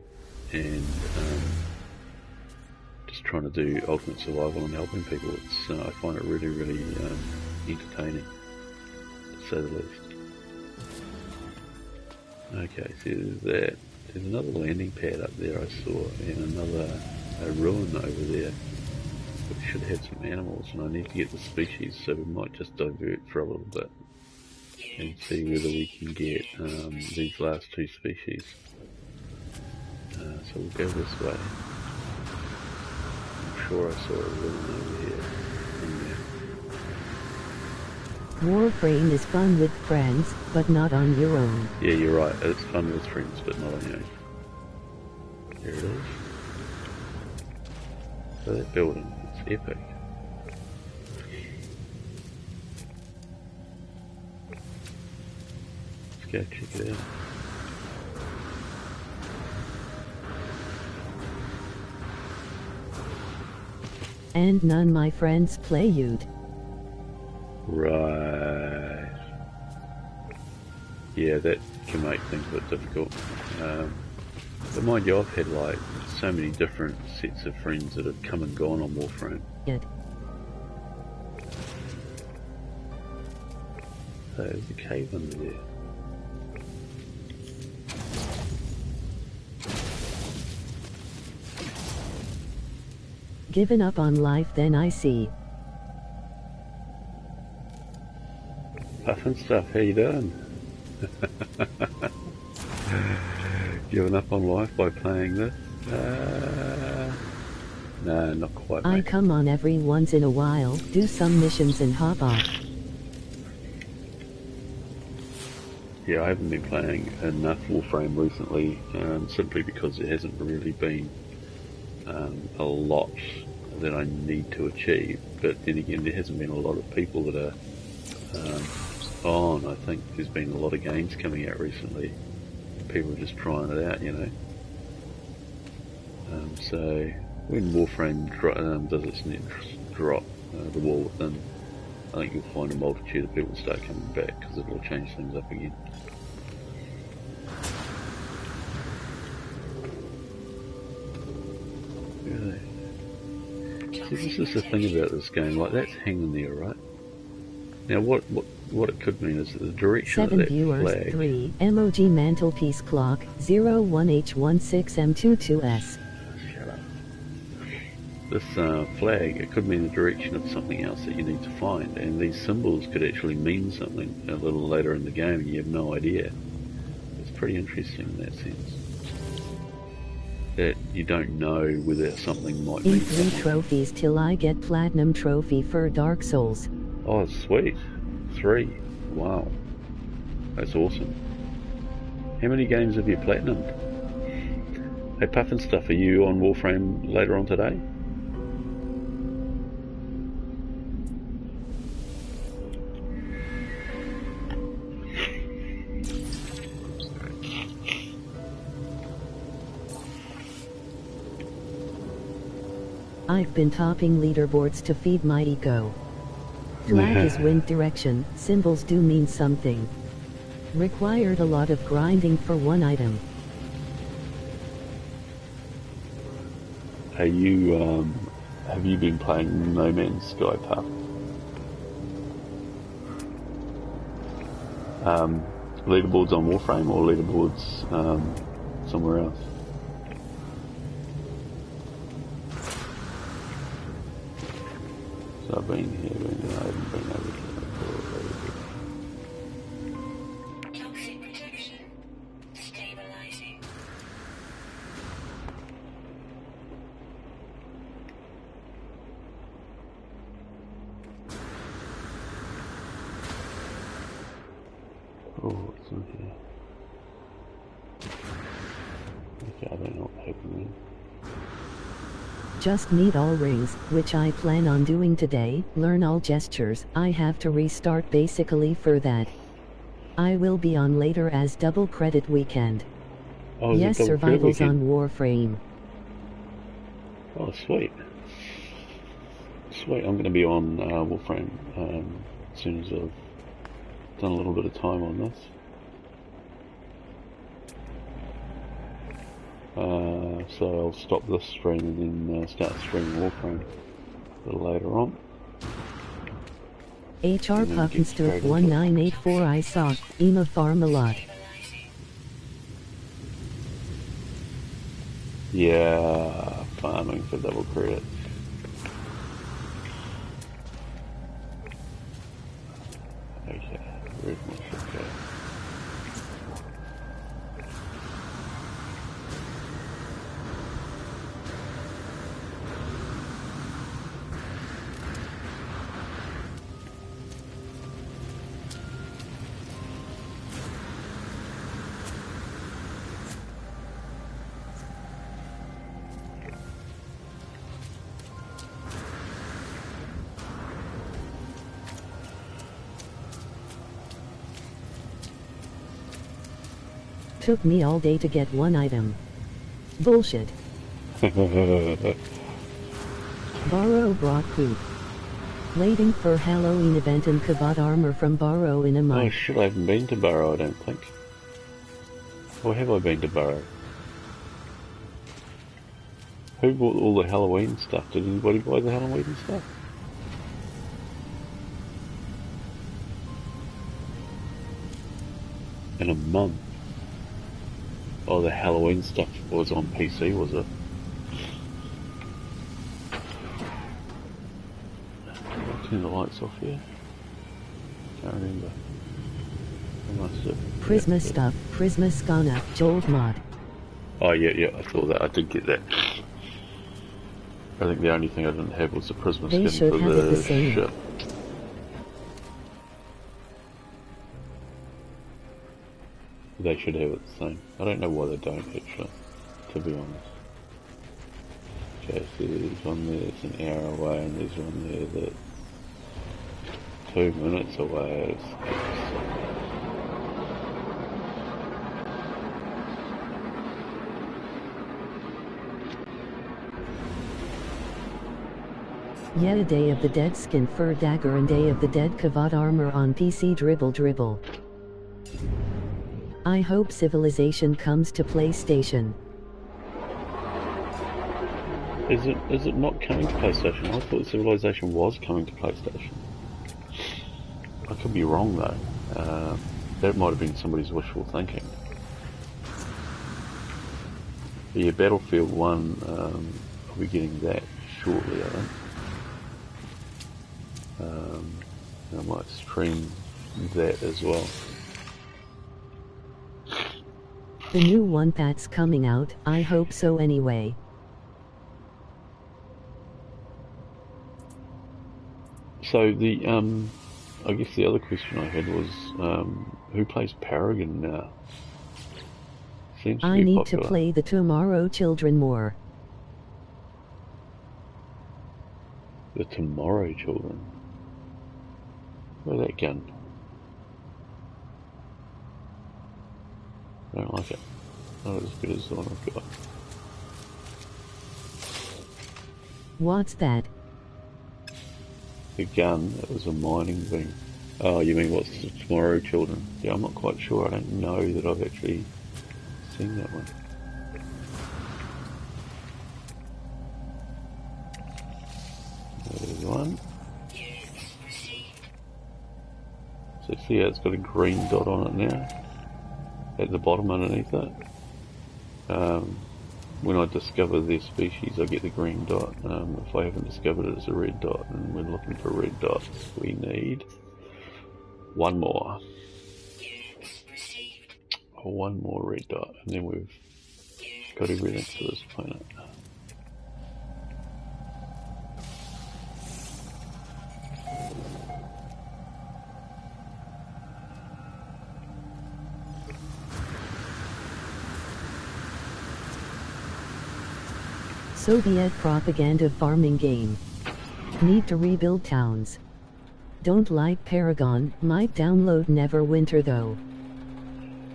and just trying to do ultimate survival and helping people. It's I find it really, really entertaining, to say the least. Okay, so there's that. There's another landing pad up there I saw, and another ruin over there, which should have some animals, and I need to get the species, so we might just divert for a little bit and see whether we can get these last 2 species. So we'll go this way. I'm sure I saw a ruin over here. Warframe is fun with friends, but not on your own. Yeah, you're right. It's fun with friends, but not on your own. There it is. So that building, it's epic. Let's go check it out. And none my friends play Ute. Right. Yeah, that can make things a bit difficult. But mind you, I've had like so many different sets of friends that have come and gone on Warframe. Yet. So there's a cave under there. Given up on life, then I see. Puffin stuff, how you doing? Giving up on life by playing this? No, not quite. I mate. come on every once in a while, do some missions and hop off. Yeah, I haven't been playing enough Warframe recently, simply because there hasn't really been a lot that I need to achieve. But then again, there hasn't been a lot of people that are on. I think there's been a lot of games coming out recently. People are just trying it out, you know. So when Warframe does its next drop, the War Within, I think you'll find a multitude of people start coming back because it'll change things up again. Really? See, this is the thing about this game, like that's hanging there, right? Now what it could mean is that the direction 7 of that viewers, flag... 3, MOG mantelpiece clock, 01H16M22S. Shut up. This flag, it could mean the direction of something else that you need to find, and these symbols could actually mean something a little later in the game and you have no idea. It's pretty interesting in that sense. That you don't know whether something might mean In 3 something. trophies till I get platinum trophy for Dark Souls. Oh, sweet. 3. Wow. That's awesome. How many games have you platinumed? Hey, Puffin Stuff, are you on Warframe later on today? I've been topping leaderboards to feed my ego. Flag is wind direction, symbols do mean something. Required a lot of grinding for one item. Are you, have you been playing No Man's Sky, Puff? Leaderboards on Warframe or leaderboards somewhere else? So I've been here, I haven't been over to Toxic protection. Stabilizing. Oh, what's in here? Okay, I don't know what happened Just need all rings, which I plan on doing today, learn all gestures, I have to restart basically for that. I will be on later as double credit weekend. Oh, is it Yes, double credit survivals on weekend? Warframe. Oh, sweet. Sweet, I'm going to be on Warframe as soon as I've done a little bit of time on this. So I'll stop this stream and then start streaming Warframe a little later on. HR And then get straight Puffenstuff into it. 1984 I saw, Ema farm a lot. Stabilizing. Yeah, farming for double credit. Okay, where's my ship go? Took me all day to get one item. Bullshit. Borrow brought poop. Waiting for Halloween event and Kavat armor from Borrow in a Oh month. shit, I haven't been to Burrow, I don't think. Or have I been to Burrow? Who bought all the Halloween stuff? Did anybody buy the Halloween stuff? In a month. Oh, the Halloween stuff was on PC, was it? Turn the lights off here. Can't remember. I must have. Prisma Yeah, stuff, Prisma Skana, Jolt mod. oh yeah, I saw that. I did get that. I think the only thing I didn't have was the Prisma They skin should for have it the the same. ship. They should have it the same. I don't know why they don't actually, to be honest. Okay, so there's one there that's an hour away and there's one there that's 2 minutes away. Yeah, a Day of the Dead skin fur dagger and Day of the Dead Kavat armor on PC dribble dribble. I hope Civilization comes to PlayStation. Is it not coming to PlayStation? I thought Civilization was coming to PlayStation. I could be wrong though. That might have been somebody's wishful thinking. But yeah, Battlefield 1, I'll be getting that shortly, I think. I might stream that as well. The new one that's coming out, I hope so anyway. So the I guess the other question I had was who plays Paragon now? Seems to I be need popular. to play the Tomorrow Children more. The Tomorrow Children. Where's that gun? I don't like it. Not as good as the one I've got. What's that? The gun, it was a mining thing. Oh, you mean what's the Tomorrow Children? Yeah, I'm not quite sure. I don't know that I've actually seen that one. There's one. Units received. So see how it's got a green dot on it now? At the bottom underneath it. when I discover their species, I get the green dot. If I haven't discovered it, it's a red dot, and we're looking for red dots. We need one more. Units received. One more red dot, and then we've got everything for this planet. Soviet propaganda farming game. Need to rebuild towns. Don't like Paragon, might download Neverwinter though.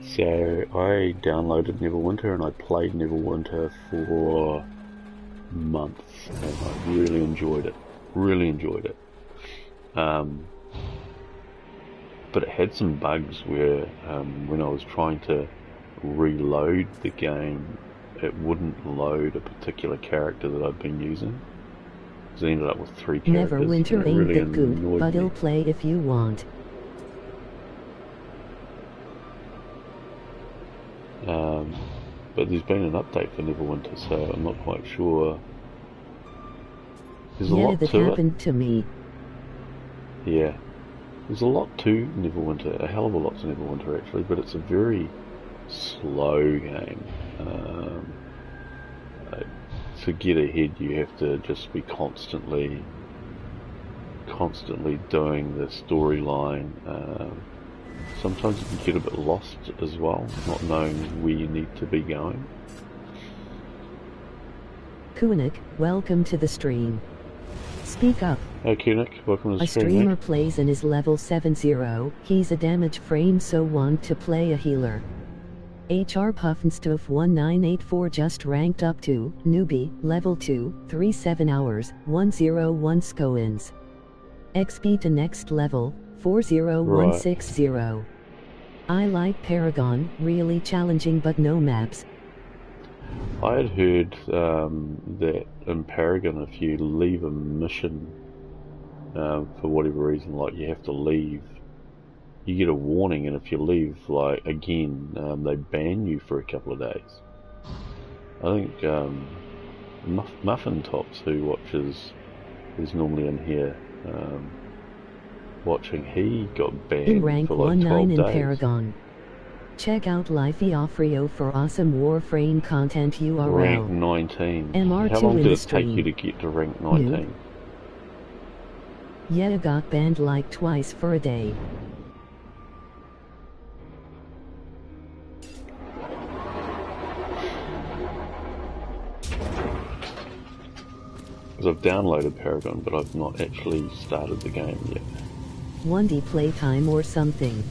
So I downloaded Neverwinter and I played Neverwinter for months, and I really enjoyed it. Really enjoyed it. But it had some bugs where when I was trying to reload the game, it wouldn't load a particular character that I've been using. So I ended up with 3 characters. Neverwinter ain't really that good, but I'll play if you want. But there's been an update for Neverwinter, so I'm not quite sure. There's a Yeah, lot that to happened to me. Yeah. There's a lot to Neverwinter, a hell of a lot to Neverwinter actually, but it's a very slow game. To get ahead, you have to just be constantly doing the storyline. Sometimes you can get a bit lost as well, not knowing where you need to be going. Kunik, welcome to the stream. Speak up. Hey Kunik, welcome to the A stream. streamer mate. plays and is level 70, he's a damage frame so want to play a healer. HR Puffenstoof 1984 just ranked up to newbie, level 2, 37 hours, 101 scoins. XP to next level, 40160. I like Paragon, really challenging but no maps. I had heard that in Paragon, if you leave a mission for whatever reason, like you have to leave, you get a warning, and if you leave, like again, they ban you for a couple of days. I think Muffin Tops, who watches, who's normally in here watching, he got banned In rank for like 12 19 in days. Paragon. Check out Lifey Offrio for awesome Warframe content URL. Rank 19. MR2 How long in did the it take stream. you to get to rank 19? Yeah, got banned like twice for a day. Because I've downloaded Paragon, but I've not actually started the game yet. 1D playtime or something.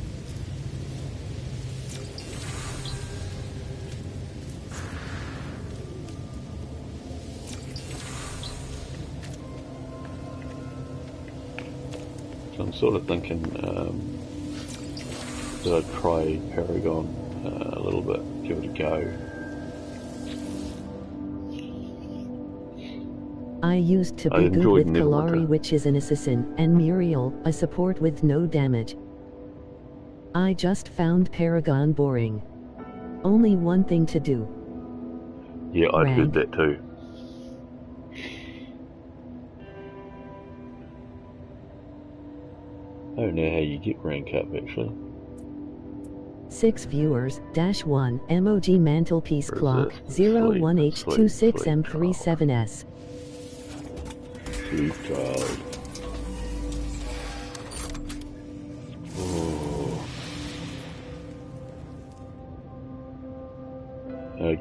So I'm sort of thinking that I'd try Paragon a little bit, give it a go. I used to I be good enjoyed with Kalari, Neverwinter. which is an assassin, and Muriel, a support with no damage. I just found Paragon boring. Only one thing to do. Yeah, I'd Rank. heard that too. I don't know how you get rank up actually. 6 viewers, -1, emoji mantelpiece Where is clock, this? 01H26M37S. Sleep child.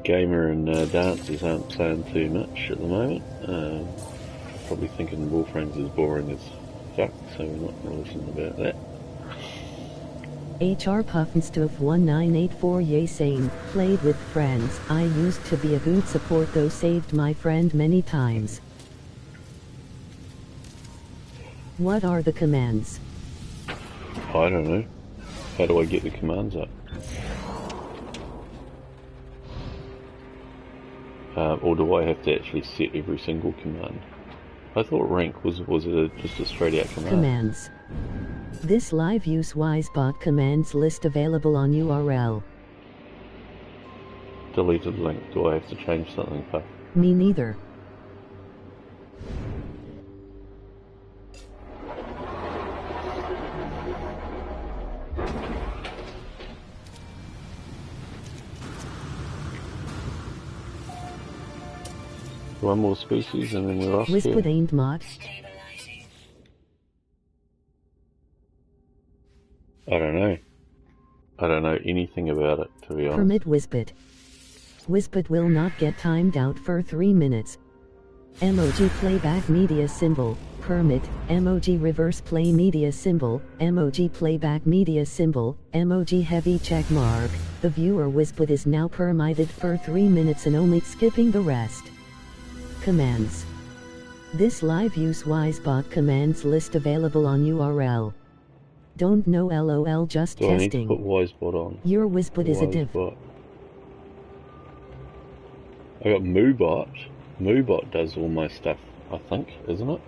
Gamer and dancers aren't playing too much at the moment. Probably thinking Warframes is boring as fuck, so we're not going to listen about that. HR Puffenstoof 1984 Yay same, played with friends. I used to be a good support though, saved my friend many times. What are the commands? I don't know. How do I get the commands up? Or do I have to actually set every single command? I thought rank was just a straight out command. Commands. This live use WiseBot commands list available on URL. deleted link. Do I have to change something, Puff? Me neither. One more species and then we're off Whispered here. ain't mod. Stabilizing. I don't know. I don't know anything about it, to be honest. Permit Whispered. Whispered will not get timed out for 3 minutes. Emoji playback media symbol. Permit. Emoji reverse play media symbol. Emoji playback media symbol. Emoji heavy check mark. The viewer Whispered is now permitted for 3 minutes and only skipping the rest. Commands. This live use Wisebot commands list available on URL. Don't know LOL, just Do I need to testing. put Wisebot on? Your Whispered is a div. Wisebot. I got Moobot. Moobot does all my stuff, I think, isn't it?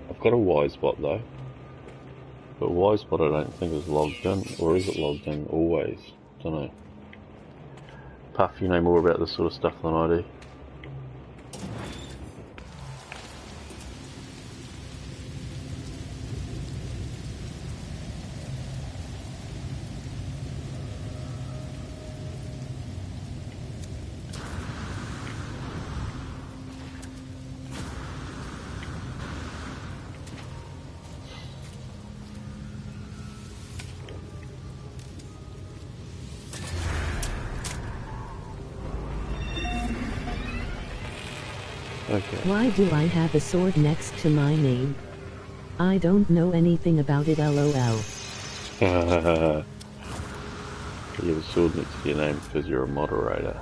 I've got a Wisebot though. But Wisebot I don't think is logged in, or is it logged in always? Don't know. Puff, you know more about this sort of stuff than I do. Okay. Why do I have a sword next to my name? I don't know anything about it, LOL. You have a sword next to your name because you're a moderator.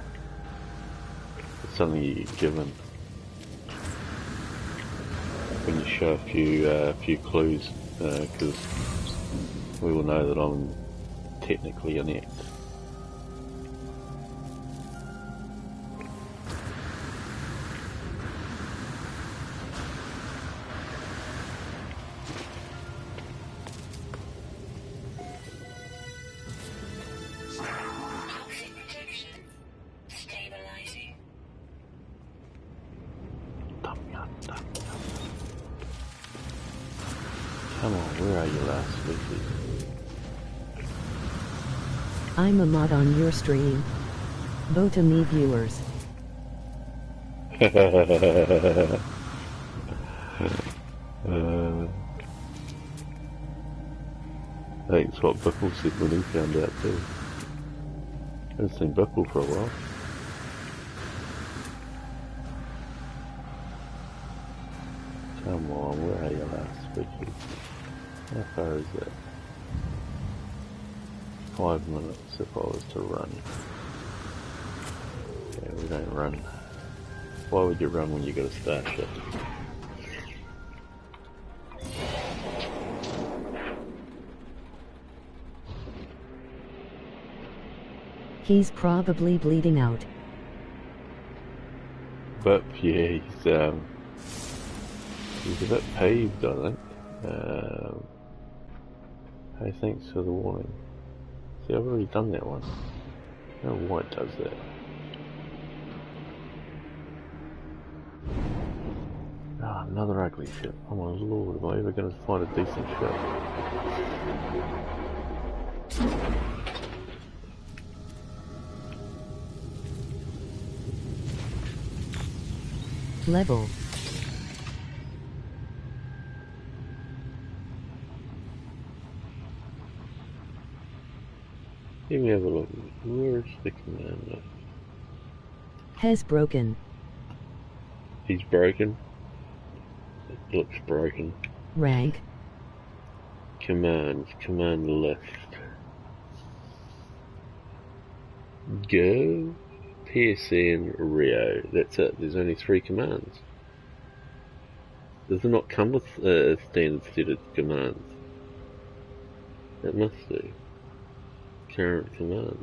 It's something you get given when you show a few clues, because we will know that I'm technically inept. Housing protection. Stabilizing. Come on, where are you last species? I'm a mod on your stream. Vote to me, viewers. That's what Buckle said when he found out too. I haven't seen Buckle for a while. Come on, where are you last species? How far is that? 5 minutes if I was to run. Yeah, we don't run. Why would you run when you got a starship? He's probably bleeding out. But yeah, he's a bit peeved, I think. Hey, thanks for the warning. See, I've already done that one. I don't know why it does that. Ah, another ugly ship. Oh my lord, am I ever going to find a decent ship? Level. Let me have a look. Where's the commander? Has broken. He's broken. It looks broken. Rank. Commands. Command left. Go. PSN Rio. That's it. There's only 3 commands. Does it not come with a standard set of commands? It must do. Current commands.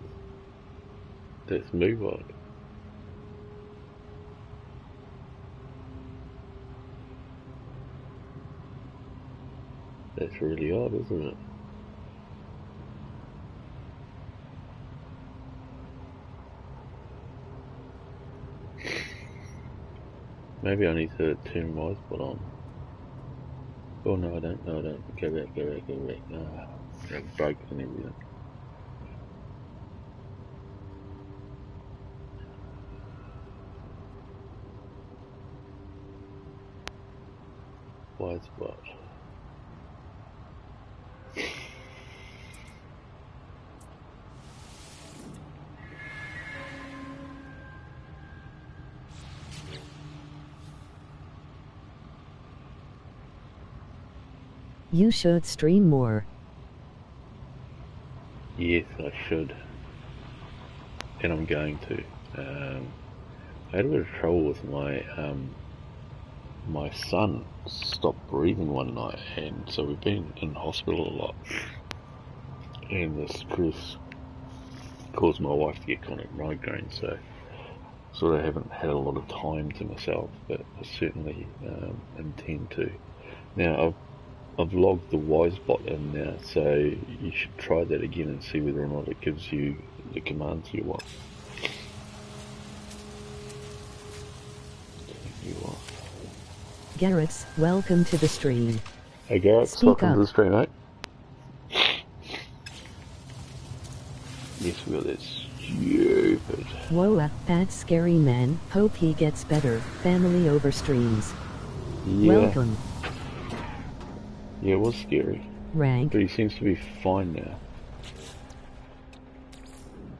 That's move on. That's really odd, isn't it? Maybe I need to turn my spot on. Oh no, I don't. No, I don't. Go back, go back, go back. Have bugs and everything. Wide spot. You should stream more. Yes, I should. And I'm going to. I had a bit of trouble with my son stopped breathing one night, and so we've been in hospital a lot. And the stress caused my wife to get chronic migraine, so sort of haven't had a lot of time to myself, but I certainly intend to. Now I've logged the Wisebot in now, so you should try that again and see whether or not it gives you the commands you want. Garrett's, welcome to the stream. Hey Garrett, Speak welcome up. to the stream, mate. Yes, we got that stupid. Whoa, that scary man. Hope he gets better. Family over streams. Yeah. Welcome. Yeah, it was scary. Rank. But he seems to be fine now.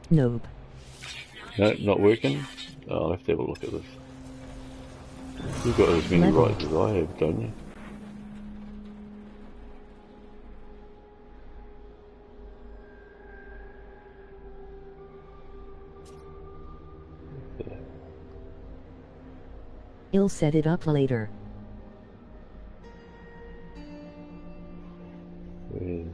Nope. No, not working? Oh, I'll have to have a look at this. You've got as many Level. rights as I have, don't you? Yeah. I'll set it up later. Where's,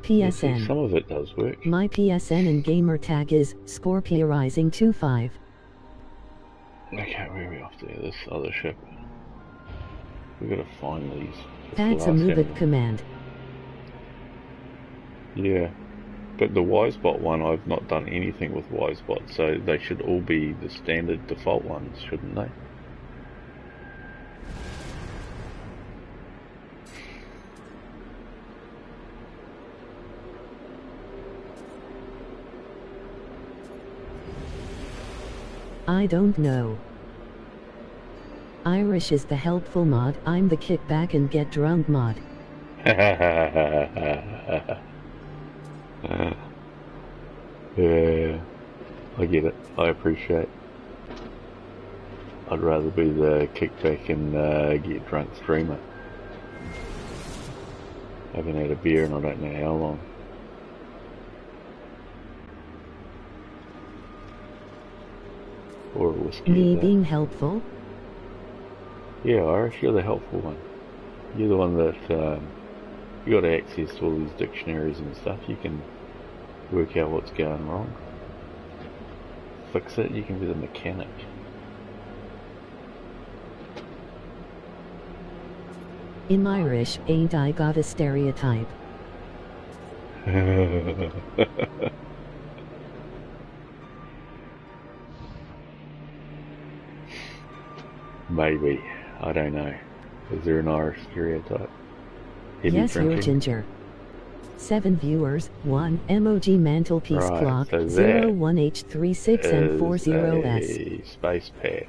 you see, PSN. some of it does work. My PSN and gamer tag is Scorpiorising25. Okay, where are we off to? This other ship. We've got to find these. That's a move it command. Yeah. But the Wisebot one, I've not done anything with Wisebot, so they should all be the standard default ones, shouldn't they? I don't know. Irish is the helpful mod, I'm the kickback and get drunk mod. Yeah, I get it. I appreciate. I'd rather be the kickback and get drunk streamer. I haven't had a beer in I don't know how long. Or a whiskey. Me at that. being helpful? Yeah, Irish, you're the helpful one. You're the one that you got access to all these dictionaries and stuff. You can work out what's going wrong. Fix it. You can be the mechanic. In Irish, ain't I got a stereotype? Maybe. I don't know. Is there an Irish stereotype? Heavy Yes, drinking? you're ginger. 7 viewers, 1 emoji mantelpiece Right, clock, so 01H36 and 40S. A space pad.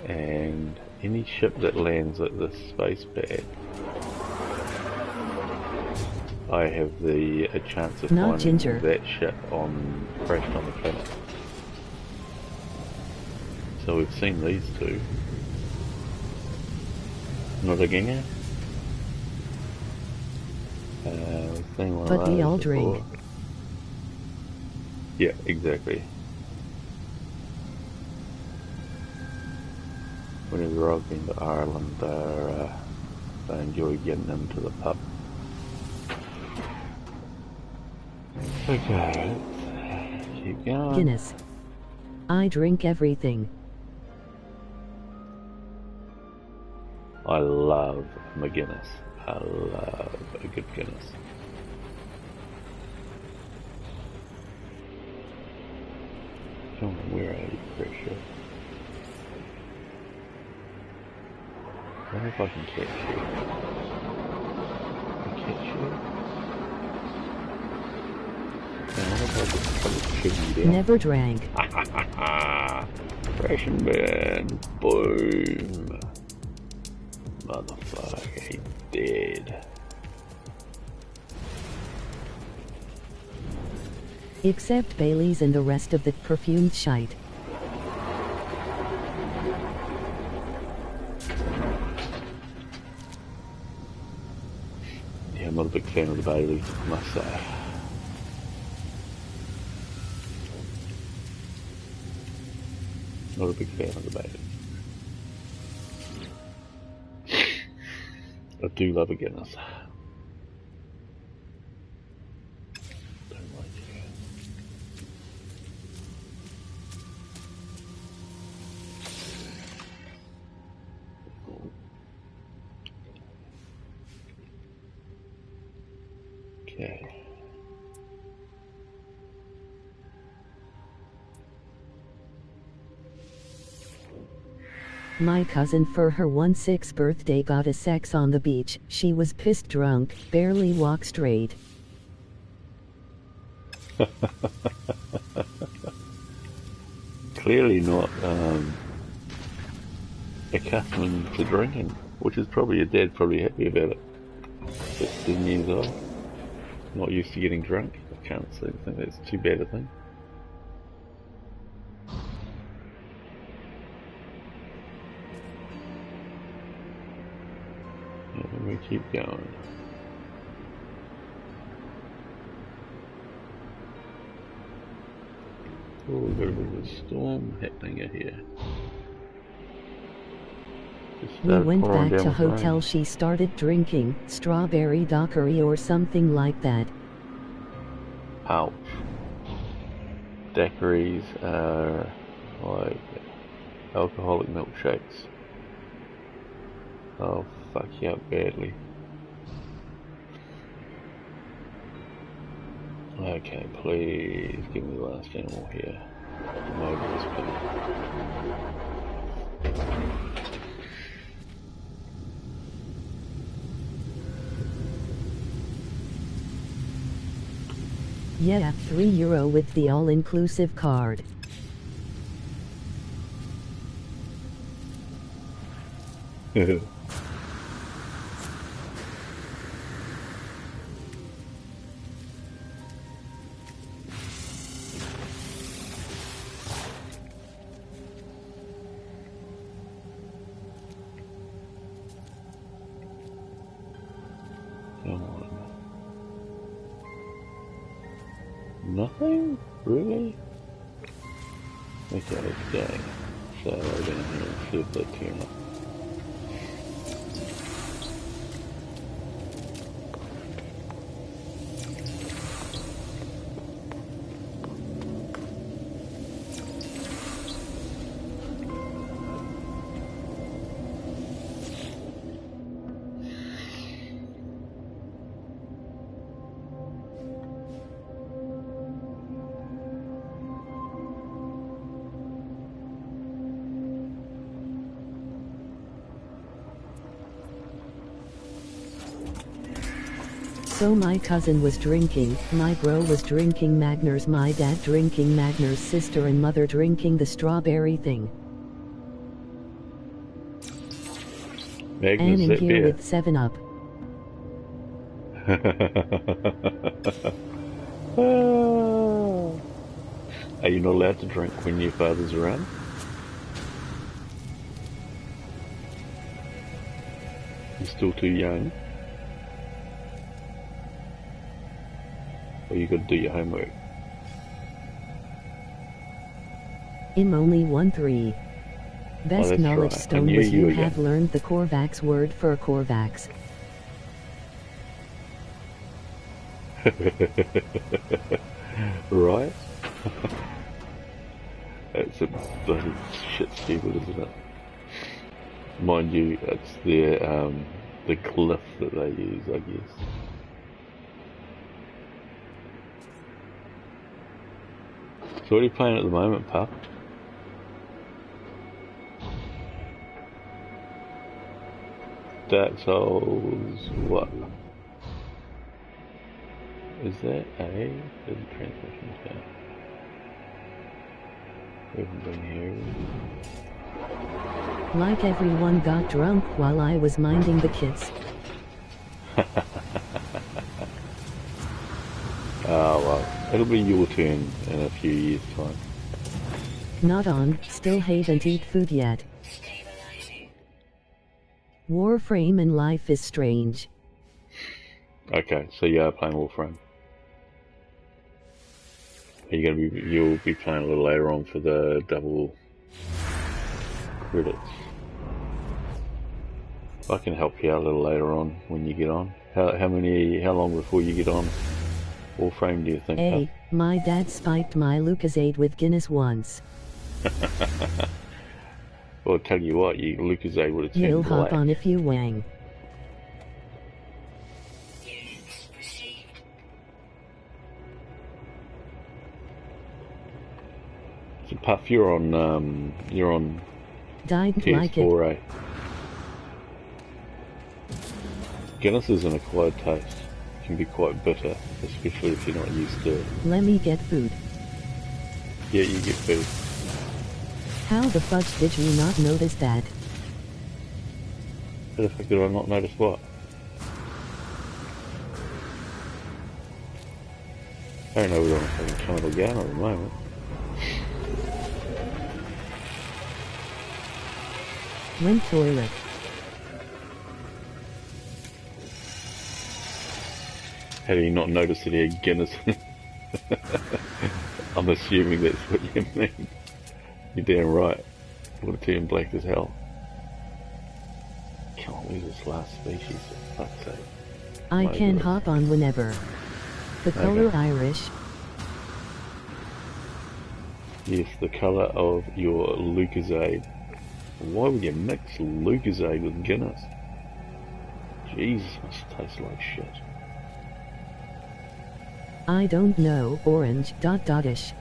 And any ship that lands at this space pad, I have a chance of Not finding ginger. that ship crashed on the planet. So we've seen these two. Not a ginger. We've seen one But of we those all before. drink. Yeah, exactly. Whenever I've been to Ireland, I enjoy getting them to the pub. Okay, let's keep going. Guinness. I drink everything. I love my Guinness. I love a good Guinness. Come on, where are you, pressure? I wonder if I can catch you. Can I catch you? Yeah, I wonder if I just shoot you down. Never drank. Crash and burn. Boom. Motherfucker, he dead. Except Bailey's and the rest of the perfumed shite. Yeah, I'm not a big fan of the Bailey, I must say. Not a big fan of the Bailey. I do love a Guinness. Don't like it. Okay. My cousin for her 16th birthday got a sex on the beach. She was pissed drunk, barely walk straight. Clearly not accustomed to drinking, which is probably your dad probably happy about it. 16 years old, not used to getting drunk. I can't think that's too bad a thing. Yeah, then we keep going. Oh, we've got a bit of a storm happening here. We went back to hotel. She started drinking strawberry daiquiri or something like that. Ouch. Daiquiris are like alcoholic milkshakes. I'll fuck you up badly. Okay, please give me the last animal here. Mobilist, Yeah, €3 with the all-inclusive card. Come on. Nothing? Really? Okay, let's go. So we're down here and see if they turn up. So my cousin was drinking, my bro was drinking Magners, my dad drinking Magners, sister and mother drinking the strawberry thing. Magnus, and in here with 7-Up. Are you not allowed to drink when your father's around? You're still too young? Or you got to do your homework? I'm only 1-3. Best that's knowledge right. stone I was knew you you were have young. learned the Corvax word for Corvax. Right? That's a bloody shit stupid, isn't it? Mind you, it's their, the glyph that they use, I guess. So what are you playing at the moment, pup? Dark Souls what? Is that A? There's a transmission down. We haven't been here. Like everyone got drunk while I was minding the kids. Oh well, it'll be your turn in a few years' time. Not on, still haven't eat food yet. Stabilizing. Warframe in life is strange. Okay, so you are playing Warframe. Are you gonna be? You'll be playing a little later on for the double credits. I can help you out a little later on when you get on. How long before you get on Warframe do you think? Hey, my dad spiked my Lucasade with Guinness once. Well, I'll tell you what, Lucasade would have turned You'll black. hop on if you wang. Units received. So Puff, you're on Didn't like it. PS4, eh? Guinness is an acquired taste. It can be quite bitter, especially if you're not used to it. Let me get food. Yeah, you get food. How the fudge did you not notice that? How the fuck did I not notice what? I don't know we're on a fucking chemical gun at the moment. Went toilet. How do you not notice that he had Guinness? I'm assuming that's what you mean. You're damn right. Would have turned black as hell. Can't lose this last species, for fuck's sake. I My can God. hop on whenever. The color Irish. Yes, the colour of your Lucasade. Why would you mix Lucasade with Guinness? Jesus, must taste like shit. I don't know. Orange. Ish.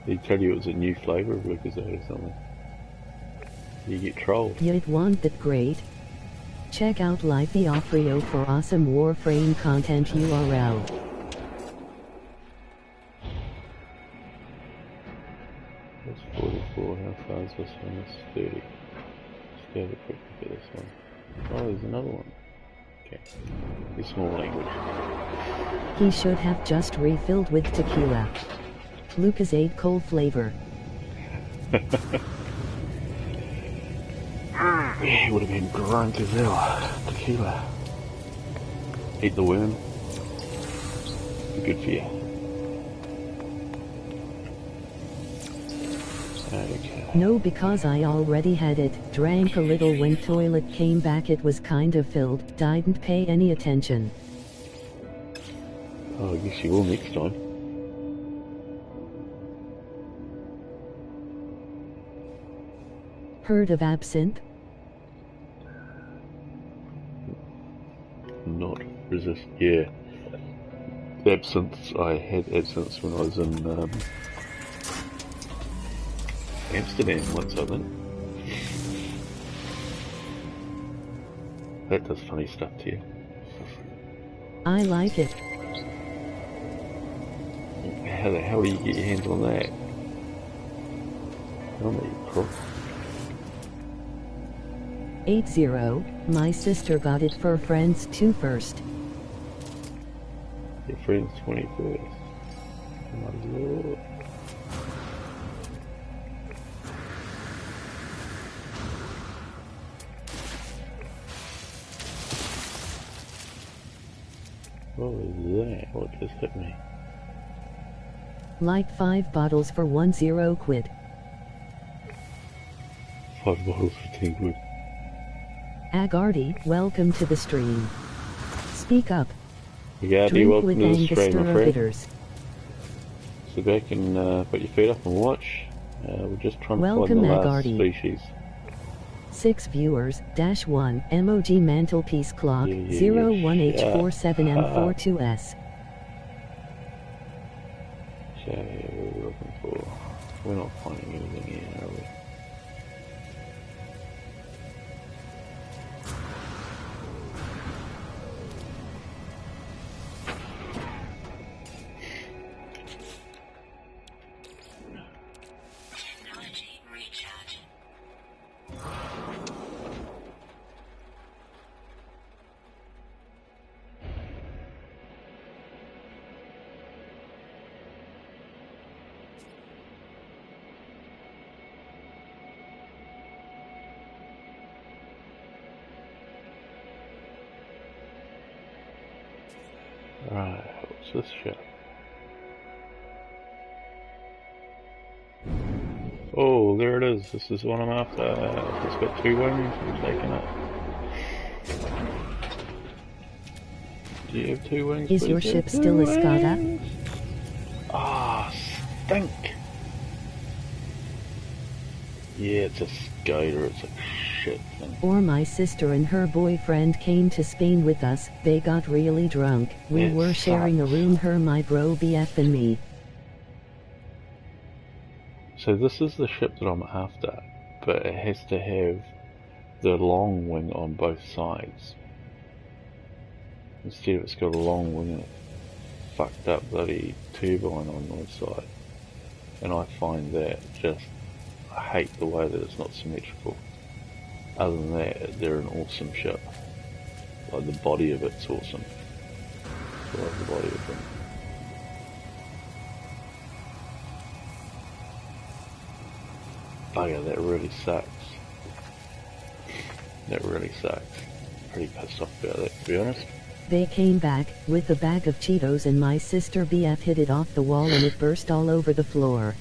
They tell you it was a new flavour of Lucasade or something. You get trolled. You'd want that great. Check out Lifey Offrio for awesome Warframe content URL. That's 44, how far is this one? That's 30. Let's go have a quick look at this one. Oh, there's another one. Okay. It's small language. He should have just refilled with tequila. Lucasade cold flavor. Yeah, he would have been drunk as hell. Tequila. Eat the worm. Good for you. Okay. No, because I already had it. Drank a little when toilet came back, it was kind of filled. Didn't pay any attention. Oh, I guess you will next time. Heard of absinthe? Not resist. Yeah. Absinthe. I had absinthe when I was in Amsterdam once, I think. That does funny stuff to you. I like it. How the hell do you get your hands on that? Oh, you crook. 80. My sister got it for friends too first. Your friend's 21st. My lord. What was that? What just hit me? Like 5 bottles for 10 quid. 5 bottles for 10 quid. Agardi, welcome to the stream. Speak up. Yeah, Drink welcome with to the stream, my Angostura friend. bitters. Sit back and put your feet up and watch. We're just trying to Welcome, find the last Agardi. species. 6 viewers, dash 1, MOG mantelpiece clock, Yeah. 01H47M42S. So, what are we looking for? We're not finding anything here, are we? Technology recharging. Right, what's this ship? Oh, there it is. This is what I'm after. It's got 2 wings. I'm taking it. Do you have 2 wings? Is your please? ship Have still a 2 Skada? wings. Ah, stink. Yeah, it's a skater. It's a shit thing. Or my sister and her boyfriend came to Spain with us, they got really drunk, we It were sharing a sucks. room, her, my bro BF and me. So this is the ship that I'm after, but it has to have the long wing on both sides. Instead it's got a long wing and a fucked up bloody turbine on one side. And I find that just, I hate the way that it's not symmetrical. Other than that, they're an awesome ship. Like the body of it's awesome. I love the body of them. Bugger, that really sucks. That really sucks. Pretty pissed off about that, to be honest. They came back, with a bag of Cheetos, and my sister BF hit it off the wall and it burst all over the floor.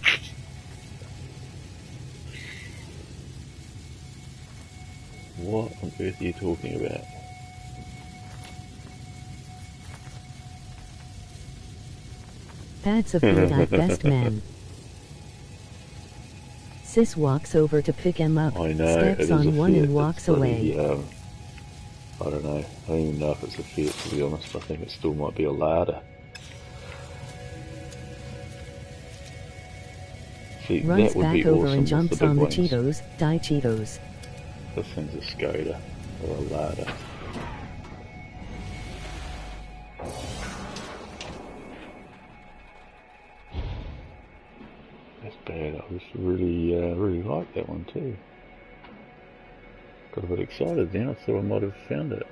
What on earth are you talking about? That's a food at best, man. Sis walks over to pick him up, I know, it steps is a on one Fiat. and walks It's bloody, away. I don't know. I don't even know if it's a Fiat, to be honest. I think it still might be a Lada. See, Runs that would back be over awesome and with the jumps big on the wings. Cheetos, die Cheetos. This thing's a Skoda, or a Lada. That's bad. I was really like that one too. Got a bit excited then. I thought I might have found it.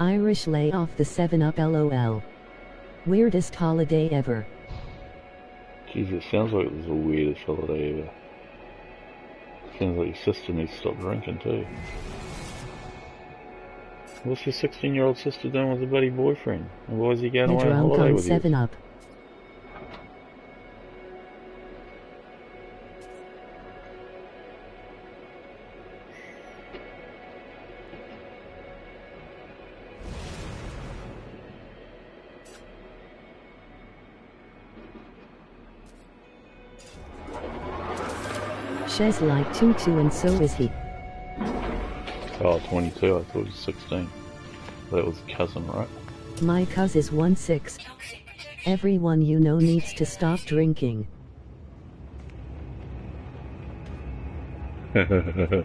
Irish lay off the 7-Up LOL. Weirdest holiday ever. Jeez, it sounds like it was the weirdest holiday ever. Sounds like your sister needs to stop drinking too. What's your 16-year-old sister doing with a bloody boyfriend? And why is he going The away on drunk holiday on with you? 7-Up. Shez like 22 and so is he. Oh, 22. I thought it was 16. That was a cousin, right? My cuz is 1-6. Toxic protection. Everyone you know needs to stop drinking. There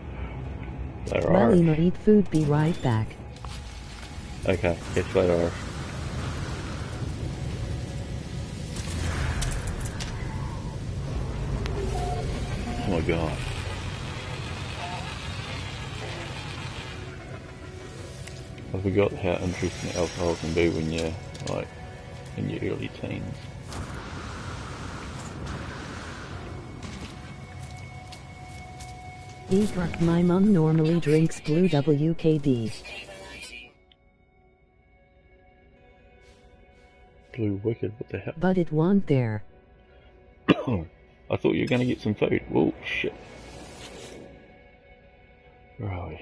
Well, are. I'ma eat food, be right back. Okay, catch you later. Oh my god. I forgot how interesting alcohol can be when you're, like, in your early teens. Eek, my mum normally drinks blue WKD. Stabilizing. Blue Wicked, what the hell? But it won't there. I thought you were gonna get some food. Oh shit. Where are we?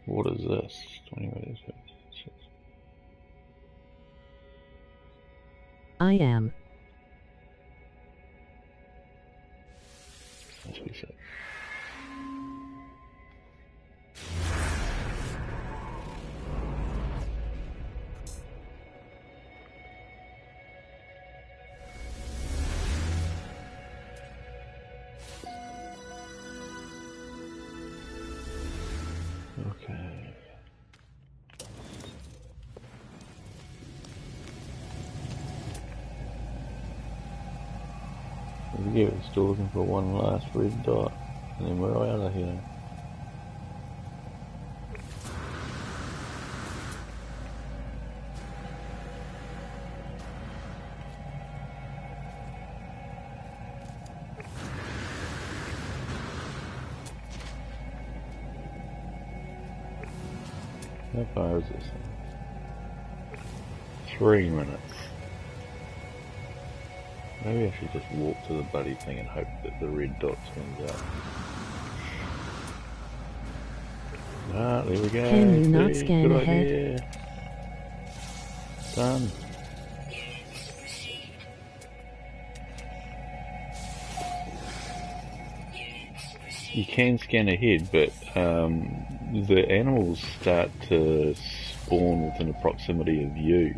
What is this? 20 meters. I am. Must be safe. Okay. Yeah, we're still looking for one last red dot, and then we're out of here. How far is this thing? 3 minutes. Maybe I should just walk to the bloody thing and hope that the red dot swings out. Ah, there we go. Can you not See, scan good ahead? idea. Done. You can scan ahead, but the animals start to spawn within the proximity of you.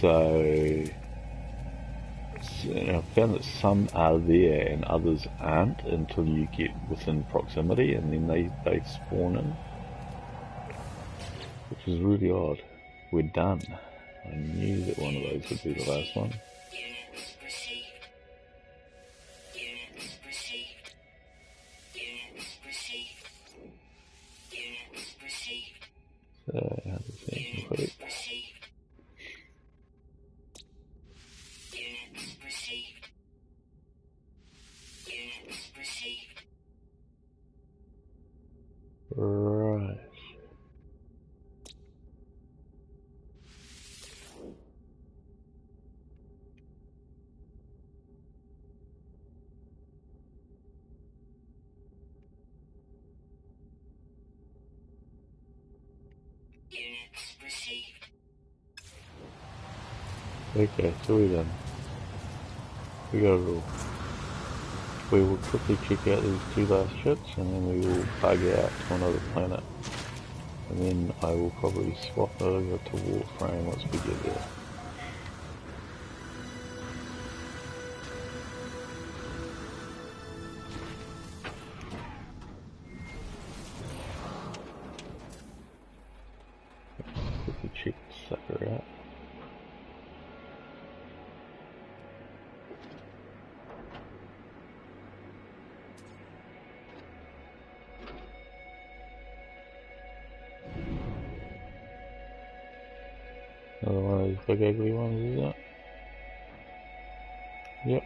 So I found that some are there and others aren't until you get within proximity, and then they spawn in, which is really odd. We're done. I knew that one of those would be the last one. So, 100% complete. Right. Okay, so we're done. We got it all. We will quickly check out these 2 last ships, and then we will bug out to another planet. And then I will probably swap over to Warframe once we get there. Quickly check this sucker out. Another one of these big ugly ones, is it? Yep.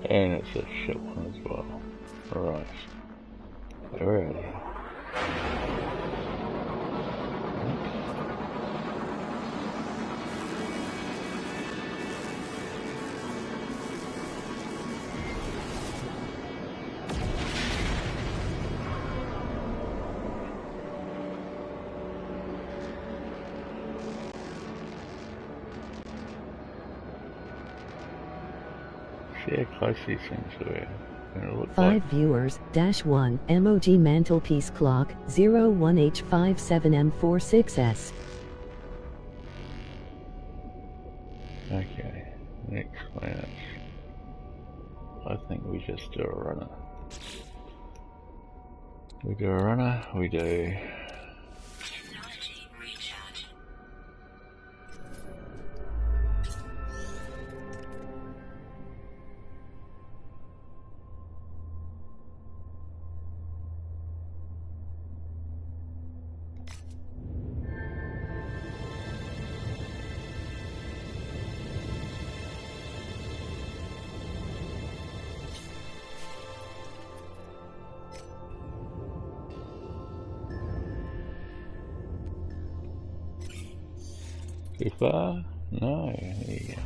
And it's a shit one as well. Right. We're out of here. See how close these things are. Gonna look 5 viewers, -1, emoji mantelpiece clock, 01H57M46S. Okay, next class. I think we just do a runner. We do a runner, we do... Technology recharge. Too far? No, there you go.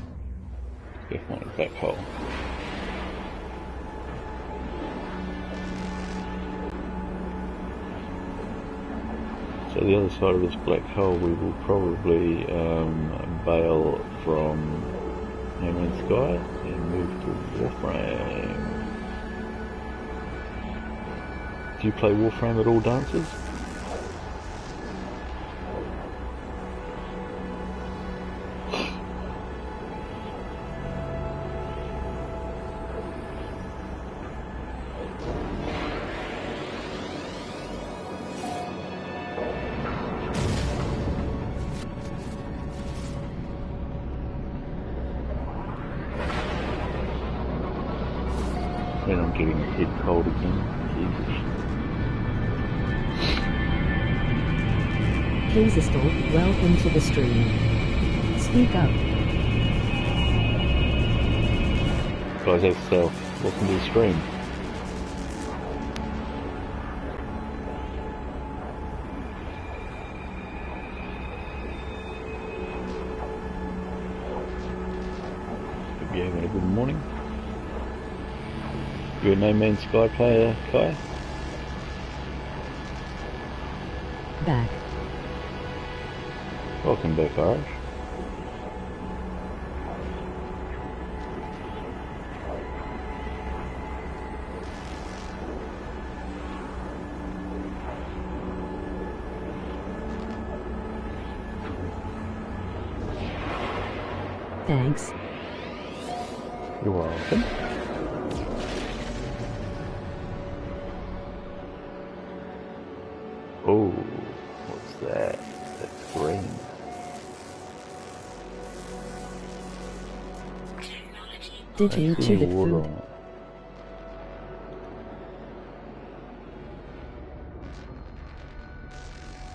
Definitely a black hole. So the other side of this black hole we will probably bail from No Man's Sky and move to Warframe. Do you play Warframe at all, dancers? And I'm getting a head cold again. Jesus. Hazelstall, welcome to the stream. Speak up. Guys, that's welcome to the stream. Hope you're having a good morning. You're a No Man's Sky player, Kai? Back. Welcome back, Irish. Thanks. You're welcome. Oh, what's that? That's green. Did you I see chew the water food? on it.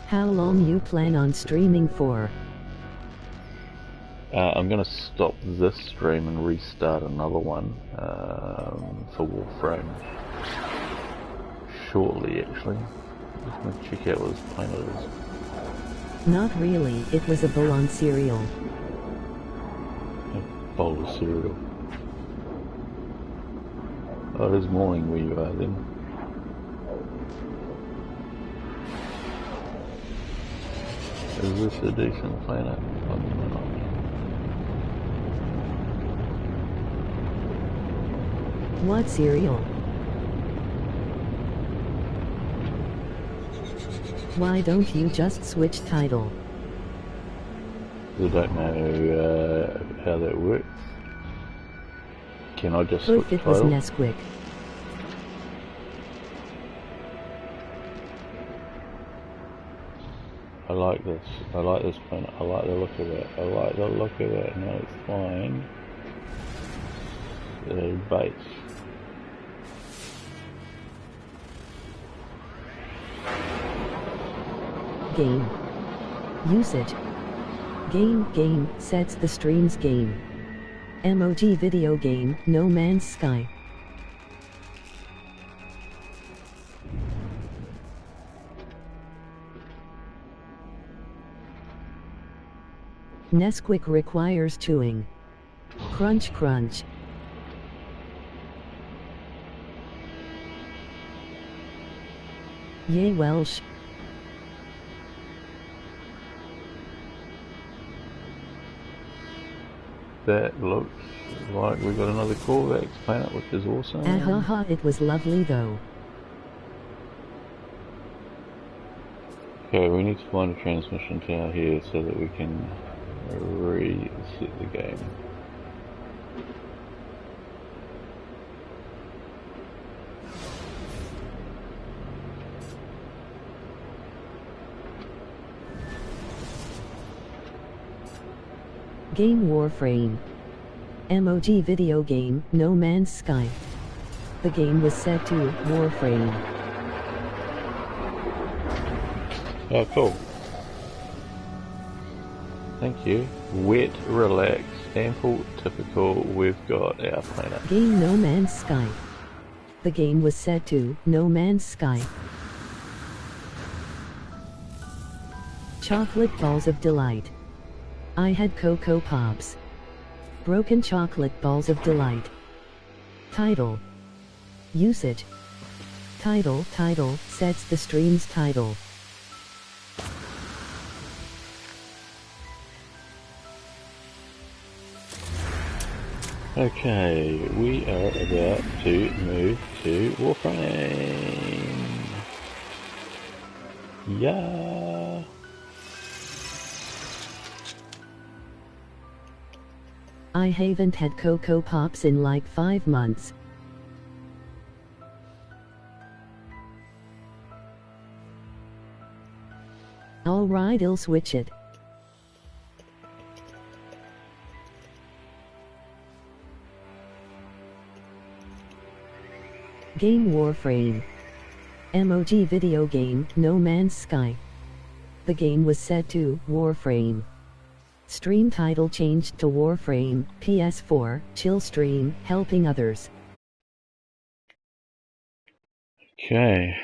How long you plan on streaming for? I'm going to stop this stream and restart another one for Warframe shortly, actually. Just going to check out what this planet is. Not really, it was a bowl on cereal. A bowl of cereal. Oh, it is morning where you are then. Is this a decent planet? Probably not. What cereal? Why don't you just switch title? I don't know how that works. Can I just switch Proof it was title? Nesquik. I like this. I like this planet. I like the look of it. I like the look of it. No, it's fine. The base. Game. Usage. Game sets the stream's game. MOG video game, No Man's Sky. Nesquik requires chewing. Crunch crunch. Yay Welsh. that looks like we got another Corvex planet, which is awesome. Ahaha, it was lovely though. Okay, we need to find a transmission tower here so that we can reset the game. Game Warframe. MOG video game, No Man's Sky. The game was set to Warframe. Oh, cool. Thank you. Wet, relax, ample, typical, we've got our planet. Game No Man's Sky. The game was set to No Man's Sky. Chocolate balls of delight. I had Cocoa Pops. Broken chocolate balls of delight. Title. Usage. Title sets the stream's title. Okay, we are about to move to Warframe. Yeah. I haven't had Cocoa Pops in like 5 months. Alright, I'll switch it. Game Warframe. MOG video game, No Man's Sky. The game was set to Warframe. Stream title changed to Warframe, PS4, chill stream, helping others. Okay.